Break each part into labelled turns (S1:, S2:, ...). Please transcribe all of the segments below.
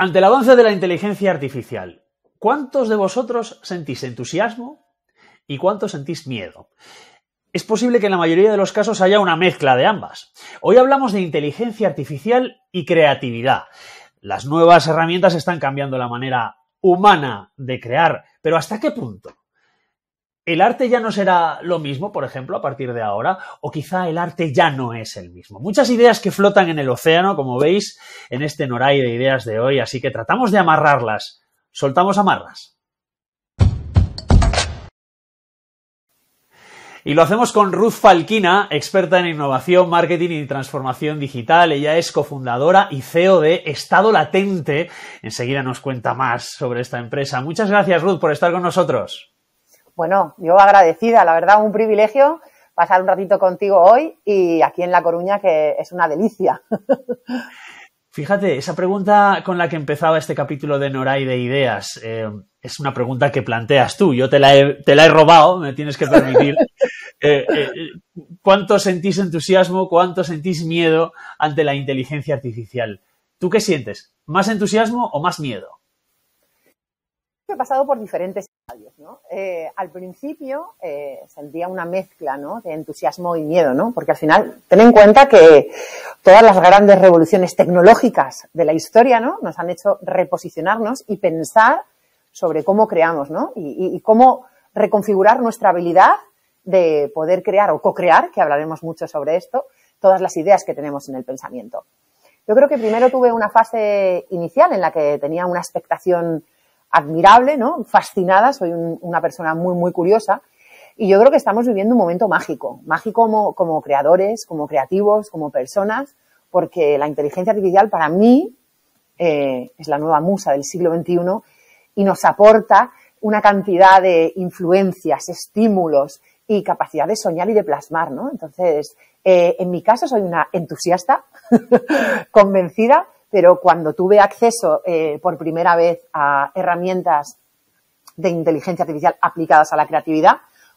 S1: Ante el avance de la inteligencia artificial, ¿cuántos de vosotros sentís entusiasmo y cuántos sentís miedo? Es posible que en la mayoría de los casos haya una mezcla de ambas. Hoy hablamos de inteligencia artificial y creatividad. Las nuevas herramientas están cambiando la manera humana de crear, pero ¿hasta qué punto? ¿El arte ya no será lo mismo, por ejemplo, a partir de ahora? ¿O quizá el arte ya no es el mismo? Muchas ideas que flotan en el océano, como veis, en este Noray de ideas de hoy, así que tratamos de amarrarlas. ¿Soltamos amarras? Y lo hacemos con Ruth Falquina, experta en innovación, marketing y transformación digital. Ella es cofundadora y CEO de Estado Latente. Enseguida nos cuenta más sobre esta empresa. Muchas gracias, Ruth, por estar con nosotros.
S2: Bueno, yo agradecida, la verdad, un privilegio pasar un ratito contigo hoy y aquí en La Coruña, que es una delicia.
S1: Fíjate, esa pregunta con la que empezaba este capítulo de Noray de Ideas es una pregunta que planteas tú. Yo te la he robado, me tienes que permitir. ¿Cuánto sentís entusiasmo, cuánto sentís miedo ante la inteligencia artificial? ¿Tú qué sientes? ¿Más entusiasmo o más miedo?
S2: He pasado por diferentes estadios, ¿no? Al principio sentía una mezcla, ¿no?, de entusiasmo y miedo, ¿no? Porque al final, ten en cuenta que todas las grandes revoluciones tecnológicas de la historia, ¿no?, nos han hecho reposicionarnos y pensar sobre cómo creamos, ¿no? Y cómo reconfigurar nuestra habilidad de poder crear o co-crear, que hablaremos mucho sobre esto, todas las ideas que tenemos en el pensamiento. Yo creo que primero tuve una fase inicial en la que tenía una expectación admirable, ¿no?, fascinada, soy una persona muy, muy curiosa, y yo creo que estamos viviendo un momento mágico como creadores, como creativos, como personas, porque la inteligencia artificial para mí es la nueva musa del siglo XXI y nos aporta una cantidad de influencias, estímulos y capacidad de soñar y de plasmar, ¿no? Entonces, en mi caso soy una entusiasta convencida, pero cuando tuve acceso por primera vez a herramientas de inteligencia artificial aplicadas a la creatividad,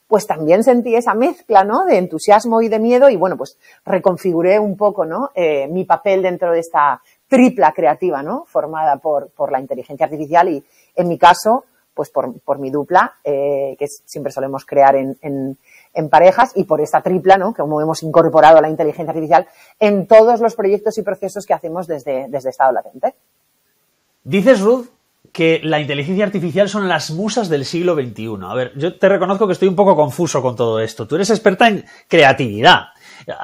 S2: pues también sentí esa mezcla, ¿no?, de entusiasmo y de miedo y, bueno, pues reconfiguré un poco, ¿no?, mi papel dentro de esta tripla creativa, ¿no?, formada por la inteligencia artificial y, en mi caso, pues por mi dupla, que siempre solemos crear en parejas, y por esta tripla, ¿no?, que como hemos incorporado a la inteligencia artificial en todos los proyectos y procesos que hacemos desde Estado Latente.
S1: Dices, Ruth, que la inteligencia artificial son las musas del siglo XXI. A ver, yo te reconozco que estoy un poco confuso con todo esto. Tú eres experta en creatividad.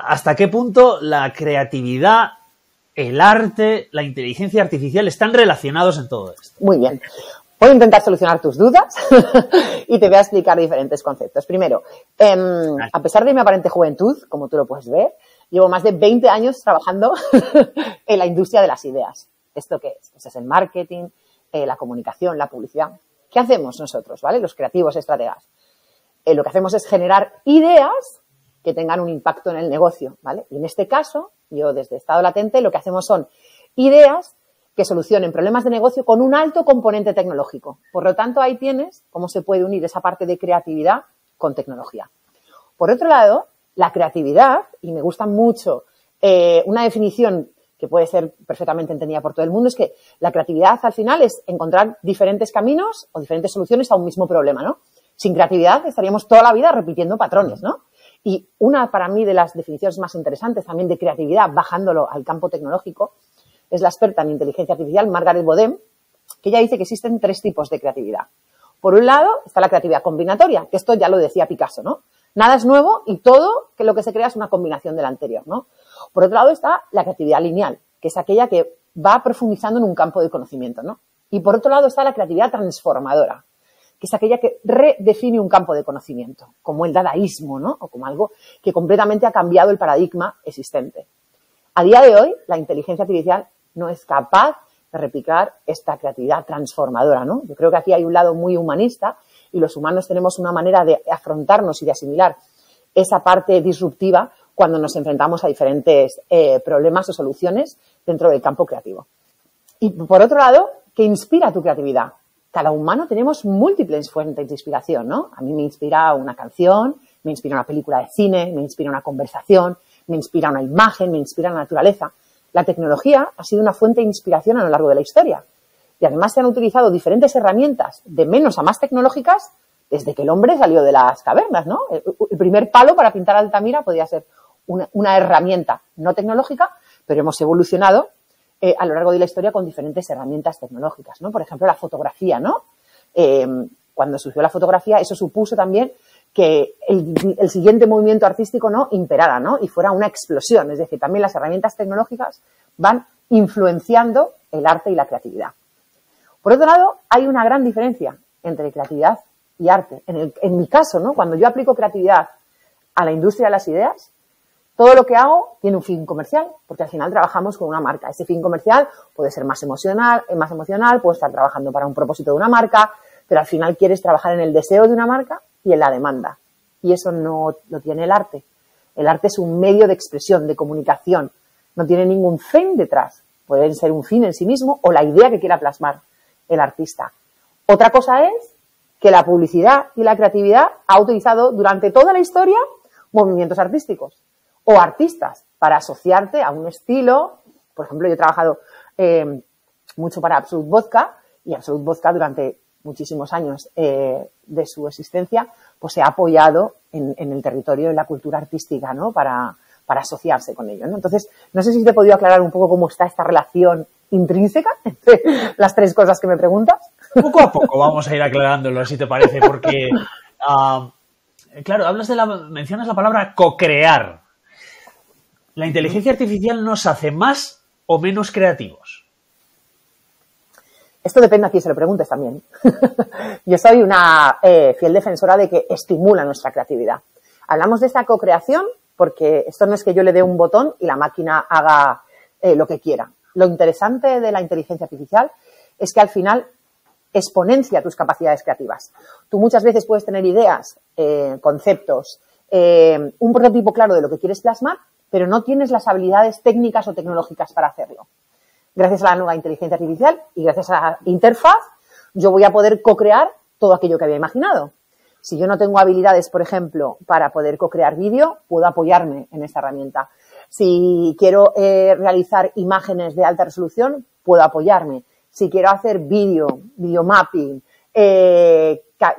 S1: ¿Hasta qué punto la creatividad, el arte, la inteligencia artificial están relacionados en todo esto?
S2: Muy bien. Voy a intentar solucionar tus dudas y te voy a explicar diferentes conceptos. Primero, a pesar de mi aparente juventud, como tú lo puedes ver, llevo más de 20 años trabajando en la industria de las ideas. ¿Esto qué es? Pues es el marketing, la comunicación, la publicidad. ¿Qué hacemos nosotros, vale? Los creativos estrategas. Lo que hacemos es generar ideas que tengan un impacto en el negocio, ¿vale? Y en este caso, yo desde Estado Latente lo que hacemos son ideas que solucionen problemas de negocio con un alto componente tecnológico. Por lo tanto, ahí tienes cómo se puede unir esa parte de creatividad con tecnología. Por otro lado, la creatividad, y me gusta mucho una definición que puede ser perfectamente entendida por todo el mundo, es que la creatividad al final es encontrar diferentes caminos o diferentes soluciones a un mismo problema, ¿no? Sin creatividad estaríamos toda la vida repitiendo patrones, ¿no? Y una, para mí, de las definiciones más interesantes también de creatividad, bajándolo al campo tecnológico, es la experta en inteligencia artificial, Margaret Boden, que ella dice que existen 3 tipos de creatividad. Por un lado está la creatividad combinatoria, que esto ya lo decía Picasso, ¿no? Nada es nuevo y todo que lo que se crea es una combinación del anterior, ¿no? Por otro lado está la creatividad lineal, que es aquella que va profundizando en un campo de conocimiento, ¿no? Y por otro lado está la creatividad transformadora, que es aquella que redefine un campo de conocimiento, como el dadaísmo, ¿no? O como algo que completamente ha cambiado el paradigma existente. A día de hoy, la inteligencia artificial no es capaz de replicar esta creatividad transformadora, ¿no? Yo creo que aquí hay un lado muy humanista y los humanos tenemos una manera de afrontarnos y de asimilar esa parte disruptiva cuando nos enfrentamos a diferentes problemas o soluciones dentro del campo creativo. Y por otro lado, ¿qué inspira tu creatividad? Cada humano tenemos múltiples fuentes de inspiración, ¿no? A mí me inspira una canción, me inspira una película de cine, me inspira una conversación, me inspira una imagen, me inspira la naturaleza. La tecnología ha sido una fuente de inspiración a lo largo de la historia. y además se han utilizado diferentes herramientas de menos a más tecnológicas desde que el hombre salió de las cavernas, ¿no? El primer palo para pintar Altamira podía ser una herramienta no tecnológica, pero hemos evolucionado a lo largo de la historia con diferentes herramientas tecnológicas, ¿no? Por ejemplo, la fotografía, ¿no? Cuando surgió la fotografía, eso supuso también que el siguiente movimiento artístico, ¿no?, imperara, ¿no?, y fuera una explosión. Es decir, también las herramientas tecnológicas van influenciando el arte y la creatividad. Por otro lado, hay una gran diferencia entre creatividad y arte. En mi caso, ¿no?, cuando yo aplico creatividad a la industria de las ideas, todo lo que hago tiene un fin comercial, porque al final trabajamos con una marca. Ese fin comercial puede ser más emocional, puede estar trabajando para un propósito de una marca, pero al final quieres trabajar en el deseo de una marca y en la demanda. Y eso no lo tiene el arte. El arte es un medio de expresión, de comunicación. No tiene ningún fin detrás. Puede ser un fin en sí mismo o la idea que quiera plasmar el artista. Otra cosa es que la publicidad y la creatividad ha utilizado durante toda la historia movimientos artísticos o artistas para asociarte a un estilo. Por ejemplo, yo he trabajado mucho para Absolut Vodka, y Absolut Vodka durante muchísimos años de su existencia, pues se ha apoyado en el territorio, en la cultura artística, ¿no?, para asociarse con ello, ¿no? Entonces, no sé si te he podido aclarar un poco cómo está esta relación intrínseca entre las tres cosas que me preguntas.
S1: Poco a poco vamos a ir aclarándolo, si te parece, porque, claro, mencionas la palabra co-crear. ¿La inteligencia artificial nos hace más o menos creativos?
S2: Esto depende a quién se lo preguntes también. Yo soy una fiel defensora de que estimula nuestra creatividad. Hablamos de esta co-creación porque esto no es que yo le dé un botón y la máquina haga lo que quiera. Lo interesante de la inteligencia artificial es que al final exponencia tus capacidades creativas. Tú muchas veces puedes tener ideas, conceptos, un prototipo claro de lo que quieres plasmar, pero no tienes las habilidades técnicas o tecnológicas para hacerlo. Gracias a la nueva inteligencia artificial y gracias a la interfaz, yo voy a poder co-crear todo aquello que había imaginado. Si yo no tengo habilidades, por ejemplo, para poder co-crear vídeo, puedo apoyarme en esta herramienta. Si quiero realizar imágenes de alta resolución, puedo apoyarme. Si quiero hacer video mapping,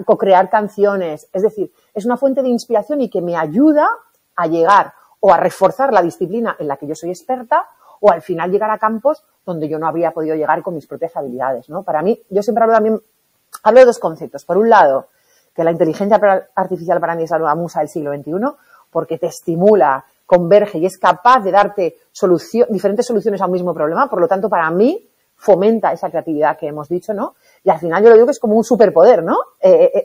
S2: co-crear canciones, es decir, es una fuente de inspiración y que me ayuda a llegar o a reforzar la disciplina en la que yo soy experta, o al final llegar a campos donde yo no habría podido llegar con mis propias habilidades, ¿no? Para mí, yo siempre hablo de dos conceptos. Por un lado, que la inteligencia artificial para mí es la nueva musa del siglo XXI, porque te estimula, converge y es capaz de darte diferentes soluciones a un mismo problema. Por lo tanto, para mí, fomenta esa creatividad que hemos dicho, ¿no? Y al final yo lo digo que es como un superpoder, ¿no?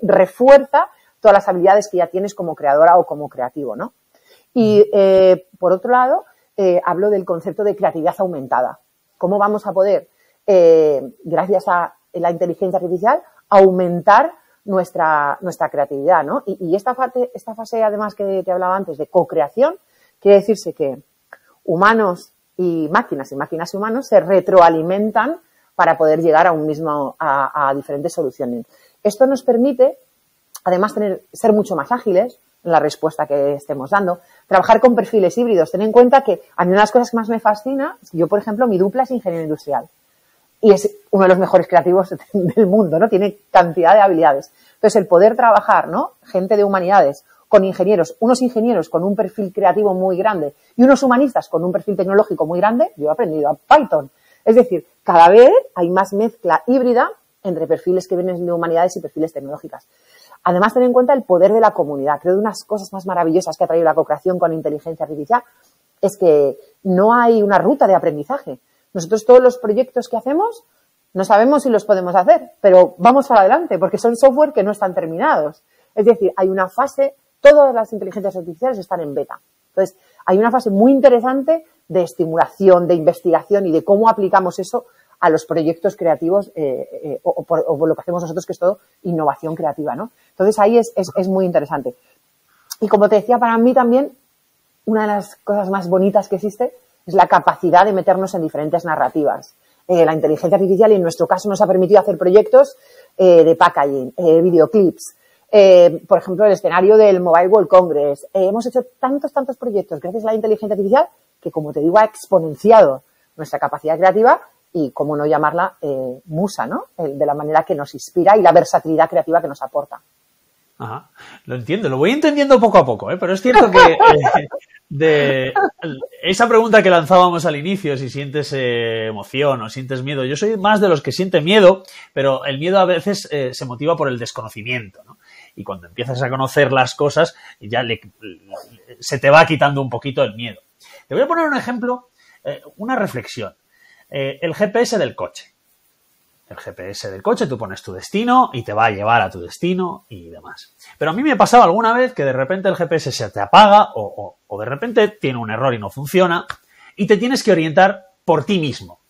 S2: Refuerza todas las habilidades que ya tienes como creadora o como creativo, ¿no? Y, por otro lado, hablo del concepto de creatividad aumentada. ¿Cómo vamos a poder, gracias a la inteligencia artificial, aumentar nuestra creatividad, ¿no? Y esta fase, además, que te hablaba antes, de co-creación, quiere decirse que humanos y máquinas y humanos se retroalimentan para poder llegar a diferentes soluciones. Esto nos permite, además, ser mucho más ágiles en la respuesta que estemos dando, trabajar con perfiles híbridos. Ten en cuenta que a mí una de las cosas que más me fascina es que yo, por ejemplo, mi dupla es ingeniero industrial y es uno de los mejores creativos del mundo, ¿no? Tiene cantidad de habilidades. Entonces, el poder trabajar, ¿no?, gente de humanidades con ingenieros, unos ingenieros con un perfil creativo muy grande y unos humanistas con un perfil tecnológico muy grande, yo he aprendido a Python. Es decir, cada vez hay más mezcla híbrida entre perfiles que vienen de humanidades y perfiles tecnológicas. Además, ten en cuenta el poder de la comunidad. Creo que una de las cosas más maravillosas que ha traído la co-creación con inteligencia artificial es que no hay una ruta de aprendizaje. Nosotros todos los proyectos que hacemos no sabemos si los podemos hacer, pero vamos para adelante porque son software que no están terminados. Es decir, hay una fase, todas las inteligencias artificiales están en beta. Entonces, hay una fase muy interesante de estimulación, de investigación y de cómo aplicamos eso a los proyectos creativos o lo que hacemos nosotros, que es todo innovación creativa, ¿no? Entonces, ahí es muy interesante. Y como te decía, para mí también, una de las cosas más bonitas que existe es la capacidad de meternos en diferentes narrativas. La inteligencia artificial, y en nuestro caso, nos ha permitido hacer proyectos de packaging, videoclips, por ejemplo, el escenario del Mobile World Congress. Hemos hecho tantos proyectos gracias a la inteligencia artificial que, como te digo, ha exponenciado nuestra capacidad creativa y cómo no llamarla musa, ¿no? De la manera que nos inspira y la versatilidad creativa que nos aporta.
S1: Ajá, lo entiendo, lo voy entendiendo poco a poco, pero es cierto que de esa pregunta que lanzábamos al inicio, si sientes emoción o sientes miedo, yo soy más de los que siente miedo, pero el miedo a veces se motiva por el desconocimiento, ¿no? Y cuando empiezas a conocer las cosas, ya se te va quitando un poquito el miedo. Te voy a poner un ejemplo, una reflexión. El GPS del coche. El GPS del coche, tú pones tu destino y te va a llevar a tu destino y demás. Pero a mí me ha pasado alguna vez que de repente el GPS se te apaga o de repente tiene un error y no funciona y te tienes que orientar por ti mismo,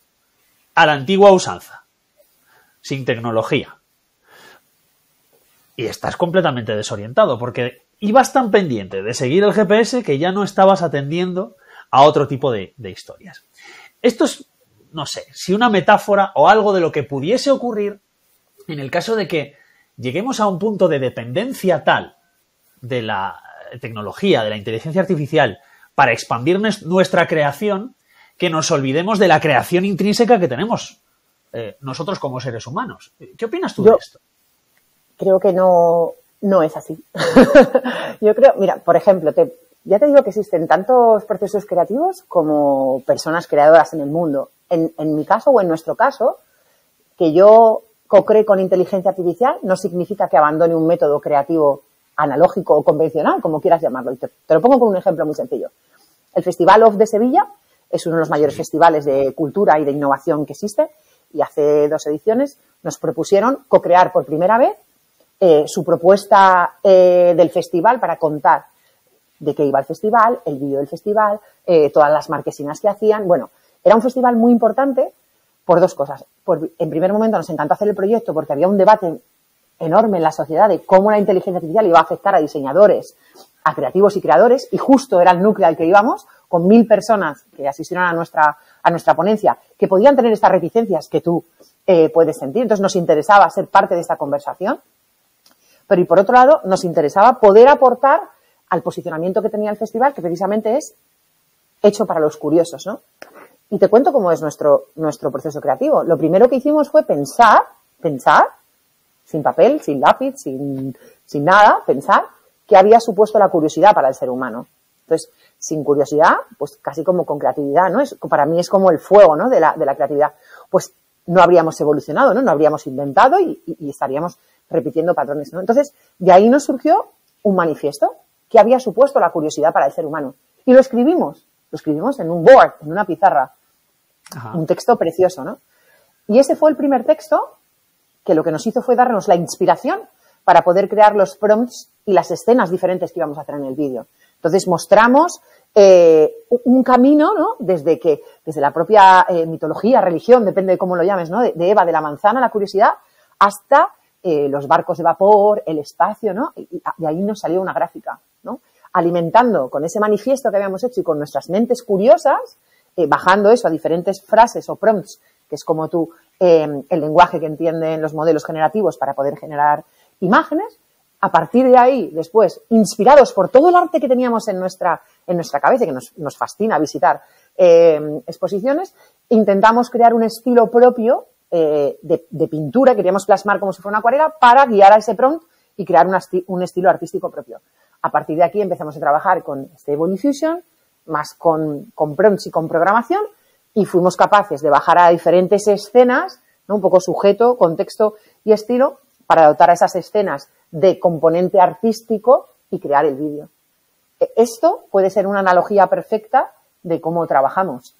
S1: a la antigua usanza, sin tecnología. Y estás completamente desorientado porque ibas tan pendiente de seguir el GPS que ya no estabas atendiendo a otro tipo de historias. Esto es, no sé, si una metáfora o algo de lo que pudiese ocurrir en el caso de que lleguemos a un punto de dependencia tal de la tecnología, de la inteligencia artificial, para expandir nuestra creación, que nos olvidemos de la creación intrínseca que tenemos nosotros como seres humanos. ¿Qué opinas tú de esto?
S2: Creo que no es así. Yo creo, mira, por ejemplo, ya te digo que existen tantos procesos creativos como personas creadoras en el mundo. En mi caso o en nuestro caso, que yo co-cree con inteligencia artificial no significa que abandone un método creativo analógico o convencional, como quieras llamarlo. Y te lo pongo con un ejemplo muy sencillo. El Festival Off de Sevilla es uno de los mayores festivales de cultura y de innovación que existe y hace 2 ediciones nos propusieron co-crear por primera vez su propuesta del festival para contar de qué iba el festival, el vídeo del festival, todas las marquesinas que hacían. Bueno, era un festival muy importante por 2 cosas. En primer momento nos encantó hacer el proyecto porque había un debate enorme en la sociedad de cómo la inteligencia artificial iba a afectar a diseñadores, a creativos y creadores, y justo era el núcleo al que íbamos, con 1000 personas que asistieron a nuestra ponencia, que podían tener estas reticencias que tú puedes sentir. Entonces nos interesaba ser parte de esta conversación. Pero y por otro lado, nos interesaba poder aportar al posicionamiento que tenía el festival, que precisamente es hecho para los curiosos, ¿no? Y te cuento cómo es nuestro proceso creativo. Lo primero que hicimos fue pensar, sin papel, sin lápiz, sin nada, pensar qué había supuesto la curiosidad para el ser humano. Entonces, sin curiosidad, pues casi como con creatividad, ¿no? Para mí es como el fuego, ¿no? de la creatividad. Pues no habríamos evolucionado, ¿no? No habríamos inventado y estaríamos repitiendo patrones, ¿no? Entonces, de ahí nos surgió un manifiesto que había supuesto la curiosidad para el ser humano. Y lo escribimos en un board, en una pizarra. Ajá. Un texto precioso, ¿no? Y ese fue el primer texto que lo que nos hizo fue darnos la inspiración para poder crear los prompts y las escenas diferentes que íbamos a hacer en el vídeo. Entonces, mostramos un camino, ¿no? Desde la propia mitología, religión, depende de cómo lo llames, ¿no? De Eva, de la manzana, la curiosidad, hasta los barcos de vapor, el espacio, ¿no? Y de ahí nos salió una gráfica, ¿no? Alimentando con ese manifiesto que habíamos hecho y con nuestras mentes curiosas, bajando eso a diferentes frases o prompts, que es como el lenguaje que entienden los modelos generativos para poder generar imágenes. A partir de ahí, después, inspirados por todo el arte que teníamos en nuestra cabeza, que nos fascina visitar exposiciones, intentamos crear un estilo propio de pintura, queríamos plasmar como si fuera una acuarela para guiar a ese prompt y crear un estilo artístico propio. A partir de aquí empezamos a trabajar con Stable Diffusion, más con prompts y con programación, y fuimos capaces de bajar a diferentes escenas, ¿no? Un poco sujeto, contexto y estilo, para dotar a esas escenas de componente artístico y crear el vídeo. Esto puede ser una analogía perfecta de cómo trabajamos.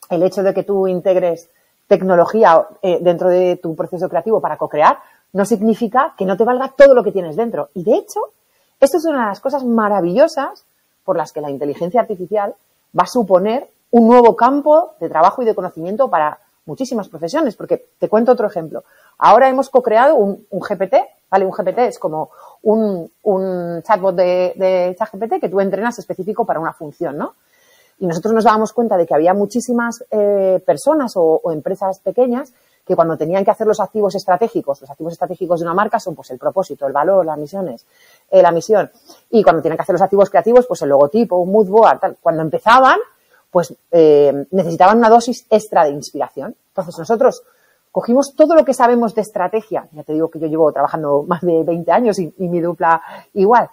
S2: El hecho de que tú integres tecnología dentro de tu proceso creativo para co-crear no significa que no te valga todo lo que tienes dentro. Y de hecho, esto es una de las cosas maravillosas por las que la inteligencia artificial va a suponer un nuevo campo de trabajo y de conocimiento para muchísimas profesiones. Porque te cuento otro ejemplo. Ahora hemos co-creado un GPT, ¿vale? Un GPT es como un chatbot de ChatGPT que tú entrenas específico para una función, ¿no? Y nosotros nos dábamos cuenta de que había muchísimas personas o empresas pequeñas que cuando tenían que hacer los activos estratégicos de una marca son pues el propósito, el valor, las misiones, la misión. Y cuando tienen que hacer los activos creativos, pues el logotipo, un mood board, tal. Cuando empezaban, pues necesitaban una dosis extra de inspiración. Entonces nosotros cogimos todo lo que sabemos de estrategia, ya te digo que yo llevo trabajando más de 20 años y mi dupla igual,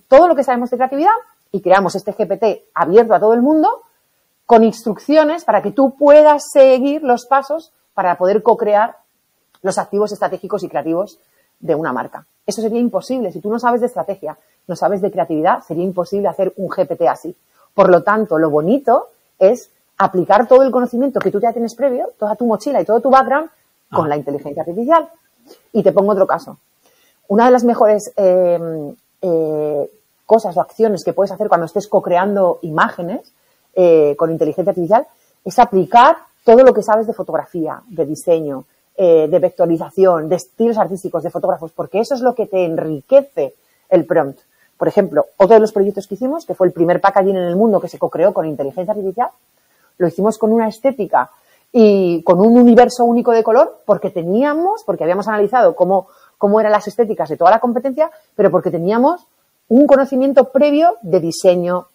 S2: todo lo que sabemos de creatividad y creamos este GPT abierto a todo el mundo con instrucciones para que tú puedas seguir los pasos para poder co-crear los activos estratégicos y creativos de una marca. Eso sería imposible. Si tú no sabes de estrategia, no sabes de creatividad, sería imposible hacer un GPT así. Por lo tanto, lo bonito es aplicar todo el conocimiento que tú ya tienes previo, toda tu mochila y todo tu background con la inteligencia artificial. Y te pongo otro caso. Una de las mejores cosas o acciones que puedes hacer cuando estés co-creando imágenes con inteligencia artificial es aplicar todo lo que sabes de fotografía, de diseño, de vectorización, de estilos artísticos, de fotógrafos, porque eso es lo que te enriquece el prompt. Por ejemplo, otro de los proyectos que hicimos, que fue el primer packaging en el mundo que se co-creó con inteligencia artificial, lo hicimos con una estética y con un universo único de color porque habíamos analizado cómo eran las estéticas de toda la competencia, pero porque teníamos un conocimiento previo de diseño,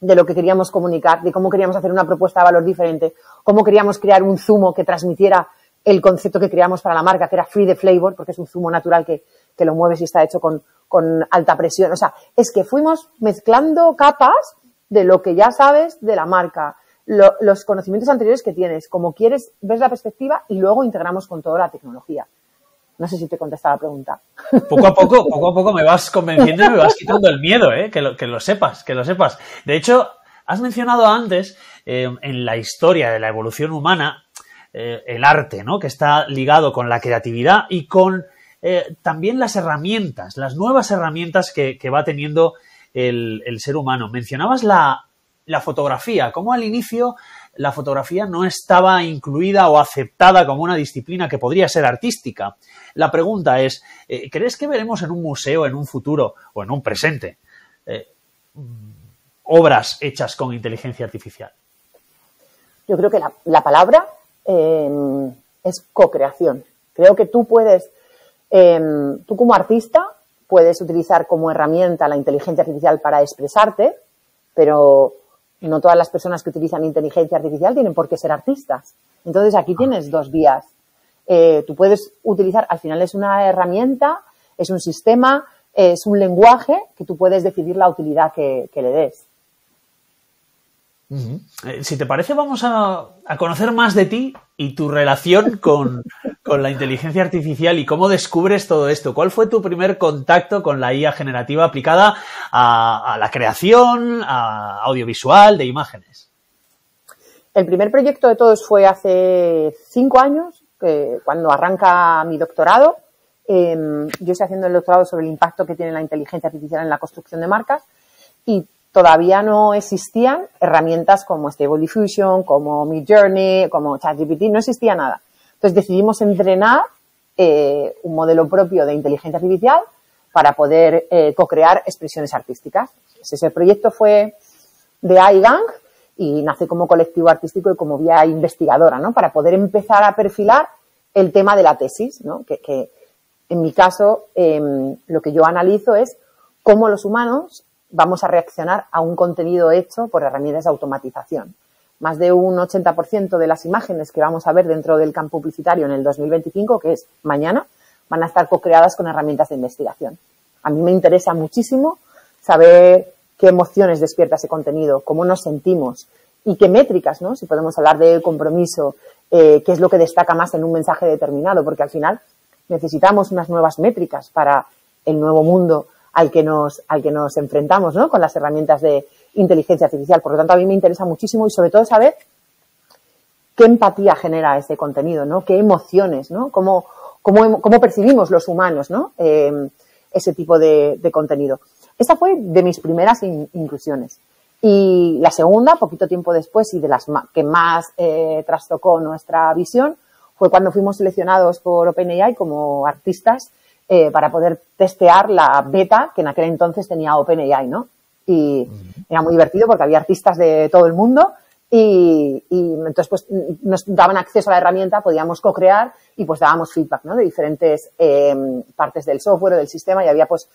S2: de lo que queríamos comunicar, de cómo queríamos hacer una propuesta de valor diferente, cómo queríamos crear un zumo que transmitiera el concepto que creamos para la marca, que era free de flavor, porque es un zumo natural que lo mueves y está hecho con alta presión. O sea, es que fuimos mezclando capas de lo que ya sabes de la marca, los conocimientos anteriores que tienes, como quieres, ves la perspectiva y luego integramos con toda la tecnología. No sé si te contesta la pregunta.
S1: Poco a poco me vas convenciendo y me vas quitando el miedo, que lo sepas. De hecho, has mencionado antes, en la historia de la evolución humana, el arte, ¿no? Que está ligado con la creatividad y con también las herramientas, las nuevas herramientas que va teniendo el ser humano. Mencionabas la fotografía, cómo al inicio la fotografía no estaba incluida o aceptada como una disciplina que podría ser artística. La pregunta es, ¿crees que veremos en un museo en un futuro o en un presente obras hechas con inteligencia artificial?
S2: Yo creo que la palabra es co-creación. Creo que tú como artista puedes utilizar como herramienta la inteligencia artificial para expresarte, pero no todas las personas que utilizan inteligencia artificial tienen por qué ser artistas. Entonces, aquí tienes dos vías. Tú puedes utilizar, al final es una herramienta, es un sistema, es un lenguaje que tú puedes decidir la utilidad que le des.
S1: Si te parece, vamos a conocer más de ti y tu relación con la inteligencia artificial y cómo descubres todo esto. ¿Cuál fue tu primer contacto con la IA generativa aplicada a la creación audiovisual de imágenes?
S2: El primer proyecto de todos fue hace 5 años, cuando arranca mi doctorado. Yo estoy haciendo el doctorado sobre el impacto que tiene la inteligencia artificial en la construcción de marcas y todavía no existían herramientas como Stable Diffusion, como Midjourney, como ChatGPT, no existía nada. Entonces decidimos entrenar un modelo propio de inteligencia artificial para poder co-crear expresiones artísticas. Ese proyecto fue de iGang y nace como colectivo artístico y como vía investigadora, ¿no? Para poder empezar a perfilar el tema de la tesis, ¿no? Que en mi caso lo que yo analizo es cómo los humanos vamos a reaccionar a un contenido hecho por herramientas de automatización. Más de un 80% de las imágenes que vamos a ver dentro del campo publicitario en el 2025, que es mañana, van a estar co-creadas con herramientas de investigación. A mí me interesa muchísimo saber qué emociones despierta ese contenido, cómo nos sentimos y qué métricas, ¿no? Si podemos hablar de compromiso, qué es lo que destaca más en un mensaje determinado, porque al final necesitamos unas nuevas métricas para el nuevo mundo al que nos enfrentamos, ¿no? Con las herramientas de inteligencia artificial. Por lo tanto, a mí me interesa muchísimo y sobre todo saber qué empatía genera ese contenido, ¿no? Qué emociones, ¿no? Cómo percibimos los humanos, ¿no? Ese tipo de contenido. Esta fue de mis primeras inclusiones. Y la segunda, poquito tiempo después y de las que más trastocó nuestra visión, fue cuando fuimos seleccionados por OpenAI como artistas para poder testear la beta que en aquel entonces tenía OpenAI, ¿no? Y era muy divertido porque había artistas de todo el mundo y entonces pues nos daban acceso a la herramienta, podíamos co-crear y pues dábamos feedback, ¿no? De diferentes partes del software o del sistema y había pues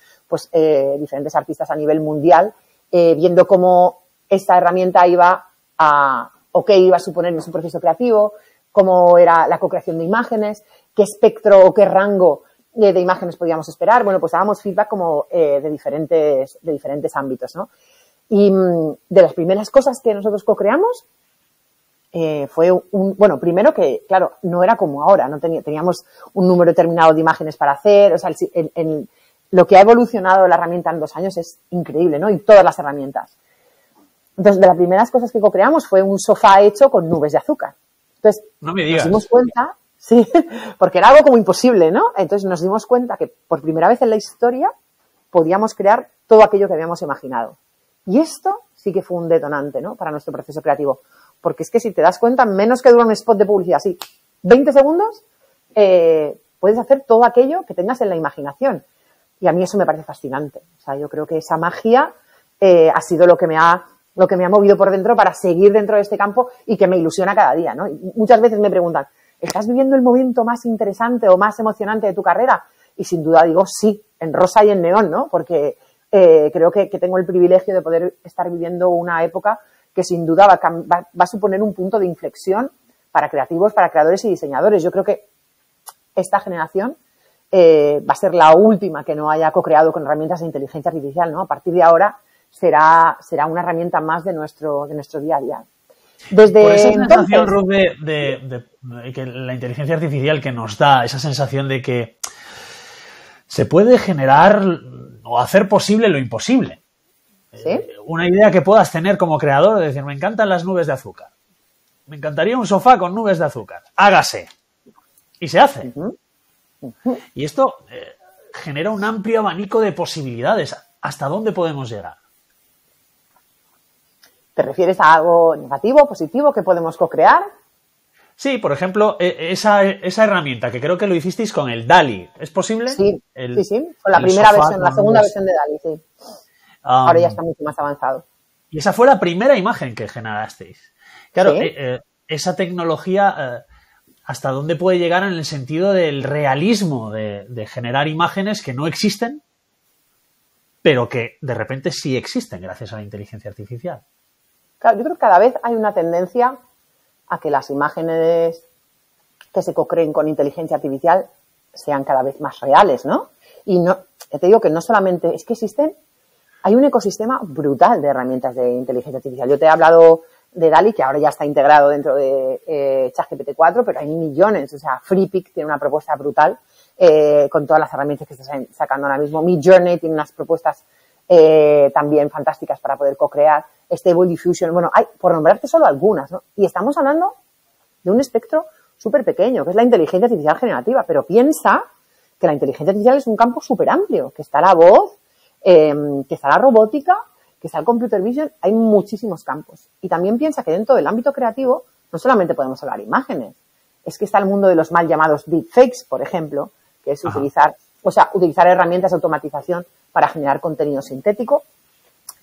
S2: diferentes artistas a nivel mundial viendo cómo esta herramienta iba o qué iba a suponer en su proceso creativo, cómo era la co-creación de imágenes, qué espectro o qué rango de imágenes podíamos esperar. Bueno, pues dábamos feedback como de diferentes ámbitos, ¿no? Y de las primeras cosas que nosotros co-creamos fue bueno, primero que, claro, no era como ahora, no teníamos un número determinado de imágenes para hacer, o sea, lo que ha evolucionado la herramienta en 2 años es increíble, ¿no? Y todas las herramientas. Entonces, de las primeras cosas que co-creamos fue un sofá hecho con nubes de azúcar. Entonces,
S1: no me digas.
S2: Nos dimos cuenta, sí, porque era algo como imposible, ¿no? Entonces nos dimos cuenta que por primera vez en la historia podíamos crear todo aquello que habíamos imaginado. Y esto sí que fue un detonante, ¿no? Para nuestro proceso creativo. Porque es que si te das cuenta, menos que dura un spot de publicidad, así, 20 segundos, puedes hacer todo aquello que tengas en la imaginación. Y a mí eso me parece fascinante. O sea, yo creo que esa magia ha sido lo que me ha movido por dentro para seguir dentro de este campo y que me ilusiona cada día, ¿no? Y muchas veces me preguntan, ¿estás viviendo el momento más interesante o más emocionante de tu carrera? Y sin duda digo sí, en rosa y en neón, ¿no? Porque creo que tengo el privilegio de poder estar viviendo una época que sin duda va a suponer un punto de inflexión para creativos, para creadores y diseñadores. Yo creo que esta generación va a ser la última que no haya co-creado con herramientas de inteligencia artificial, ¿no? A partir de ahora será una herramienta más de nuestro día a día.
S1: Por esa sensación, Ruth, de que la inteligencia artificial que nos da, esa sensación de que se puede generar o hacer posible lo imposible.
S2: ¿Sí?
S1: Una idea que puedas tener como creador, de decir, me encantan las nubes de azúcar. Me encantaría un sofá con nubes de azúcar. Hágase. Y se hace. Y esto genera un amplio abanico de posibilidades. ¿Hasta dónde podemos llegar?
S2: ¿Te refieres a algo negativo, positivo, que podemos co-crear?
S1: Sí, por ejemplo, esa herramienta que creo que lo hicisteis con el DALL-E. ¿Es posible?
S2: Sí, sí. Con la primera versión, la segunda versión de DALL-E, sí. Ahora ya está mucho más avanzado.
S1: Y esa fue la primera imagen que generasteis. Claro,
S2: ¿sí?
S1: Esa tecnología, ¿hasta dónde puede llegar en el sentido del realismo de generar imágenes que no existen, pero que de repente sí existen gracias a la inteligencia artificial?
S2: Claro, yo creo que cada vez hay una tendencia a que las imágenes que se co-creen con inteligencia artificial sean cada vez más reales, ¿no? Y no, te digo que no solamente es que existen, hay un ecosistema brutal de herramientas de inteligencia artificial. Yo te he hablado de DALL-E, que ahora ya está integrado dentro de ChatGPT 4, pero hay millones. O sea, FreePic tiene una propuesta brutal con todas las herramientas que está sacando ahora mismo. Midjourney tiene unas propuestas también fantásticas para poder co-crear. Stable Diffusion, bueno, hay, por nombrarte solo algunas, ¿no? Y estamos hablando de un espectro súper pequeño, que es la inteligencia artificial generativa, pero piensa que la inteligencia artificial es un campo súper amplio, que está la voz, que está la robótica, que está el computer vision, hay muchísimos campos. Y también piensa que dentro del ámbito creativo no solamente podemos hablar imágenes, es que está el mundo de los mal llamados deepfakes, por ejemplo, que es utilizar herramientas de automatización para generar contenido sintético.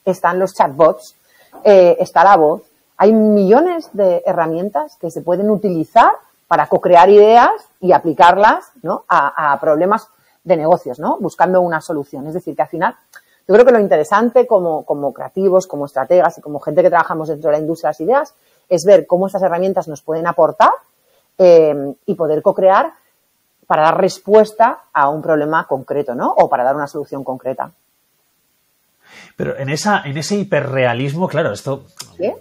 S2: Están los chatbots, está la voz. Hay millones de herramientas que se pueden utilizar para co-crear ideas y aplicarlas, ¿no? a problemas de negocios, ¿no? Buscando una solución. Es decir, que al final, yo creo que lo interesante como creativos, como estrategas y como gente que trabajamos dentro de la industria de las ideas es ver cómo estas herramientas nos pueden aportar y poder co-crear para dar respuesta a un problema concreto, ¿no? O para dar una solución concreta.
S1: Pero en ese hiperrealismo, claro, esto
S2: ¿sí?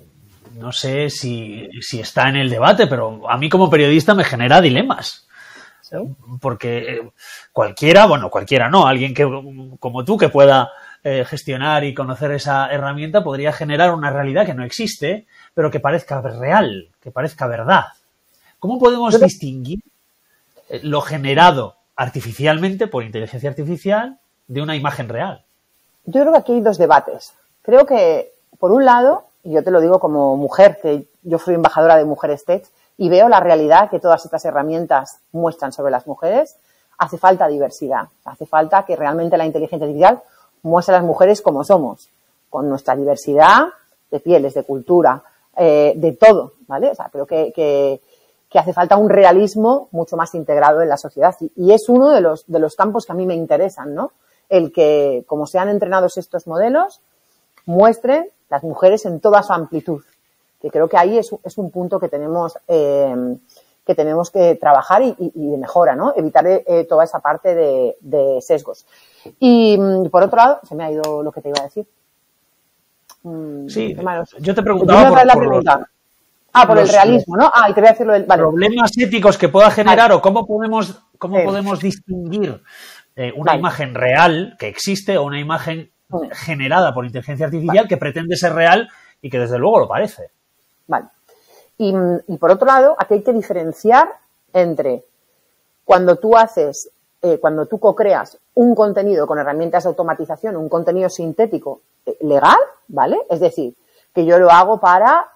S1: No sé si está en el debate, pero a mí como periodista me genera dilemas.
S2: ¿Sí?
S1: Porque cualquiera no, alguien que como tú que pueda gestionar y conocer esa herramienta podría generar una realidad que no existe, pero que parezca real, que parezca verdad. ¿Cómo podemos distinguir lo generado artificialmente por inteligencia artificial de una imagen real?
S2: Yo creo que aquí hay dos debates. Creo que, por un lado, y yo te lo digo como mujer, que yo fui embajadora de Mujeres Tech, y veo la realidad que todas estas herramientas muestran sobre las mujeres, hace falta diversidad. Hace falta que realmente la inteligencia artificial muestre a las mujeres como somos, con nuestra diversidad de pieles, de cultura, de todo, ¿vale? O sea, creo que hace falta un realismo mucho más integrado en la sociedad. Y es uno de los campos que a mí me interesan, ¿no? El que, como sean entrenados estos modelos, muestren las mujeres en toda su amplitud. que creo que ahí es un punto que tenemos que trabajar y de mejora, ¿no? Evitar toda esa parte de sesgos. Y por otro lado, se me ha ido lo que te iba a decir.
S1: Sí, yo te preguntaba por
S2: el realismo, ¿no? Y te voy a decir vale.
S1: Problemas éticos que pueda generar o cómo podemos distinguir una imagen real que existe o una imagen generada por inteligencia artificial que pretende ser real y que desde luego lo parece.
S2: Vale. Y por otro lado, aquí hay que diferenciar entre cuando tú co-creas un contenido con herramientas de automatización, un contenido sintético legal, ¿vale? Es decir, que yo lo hago para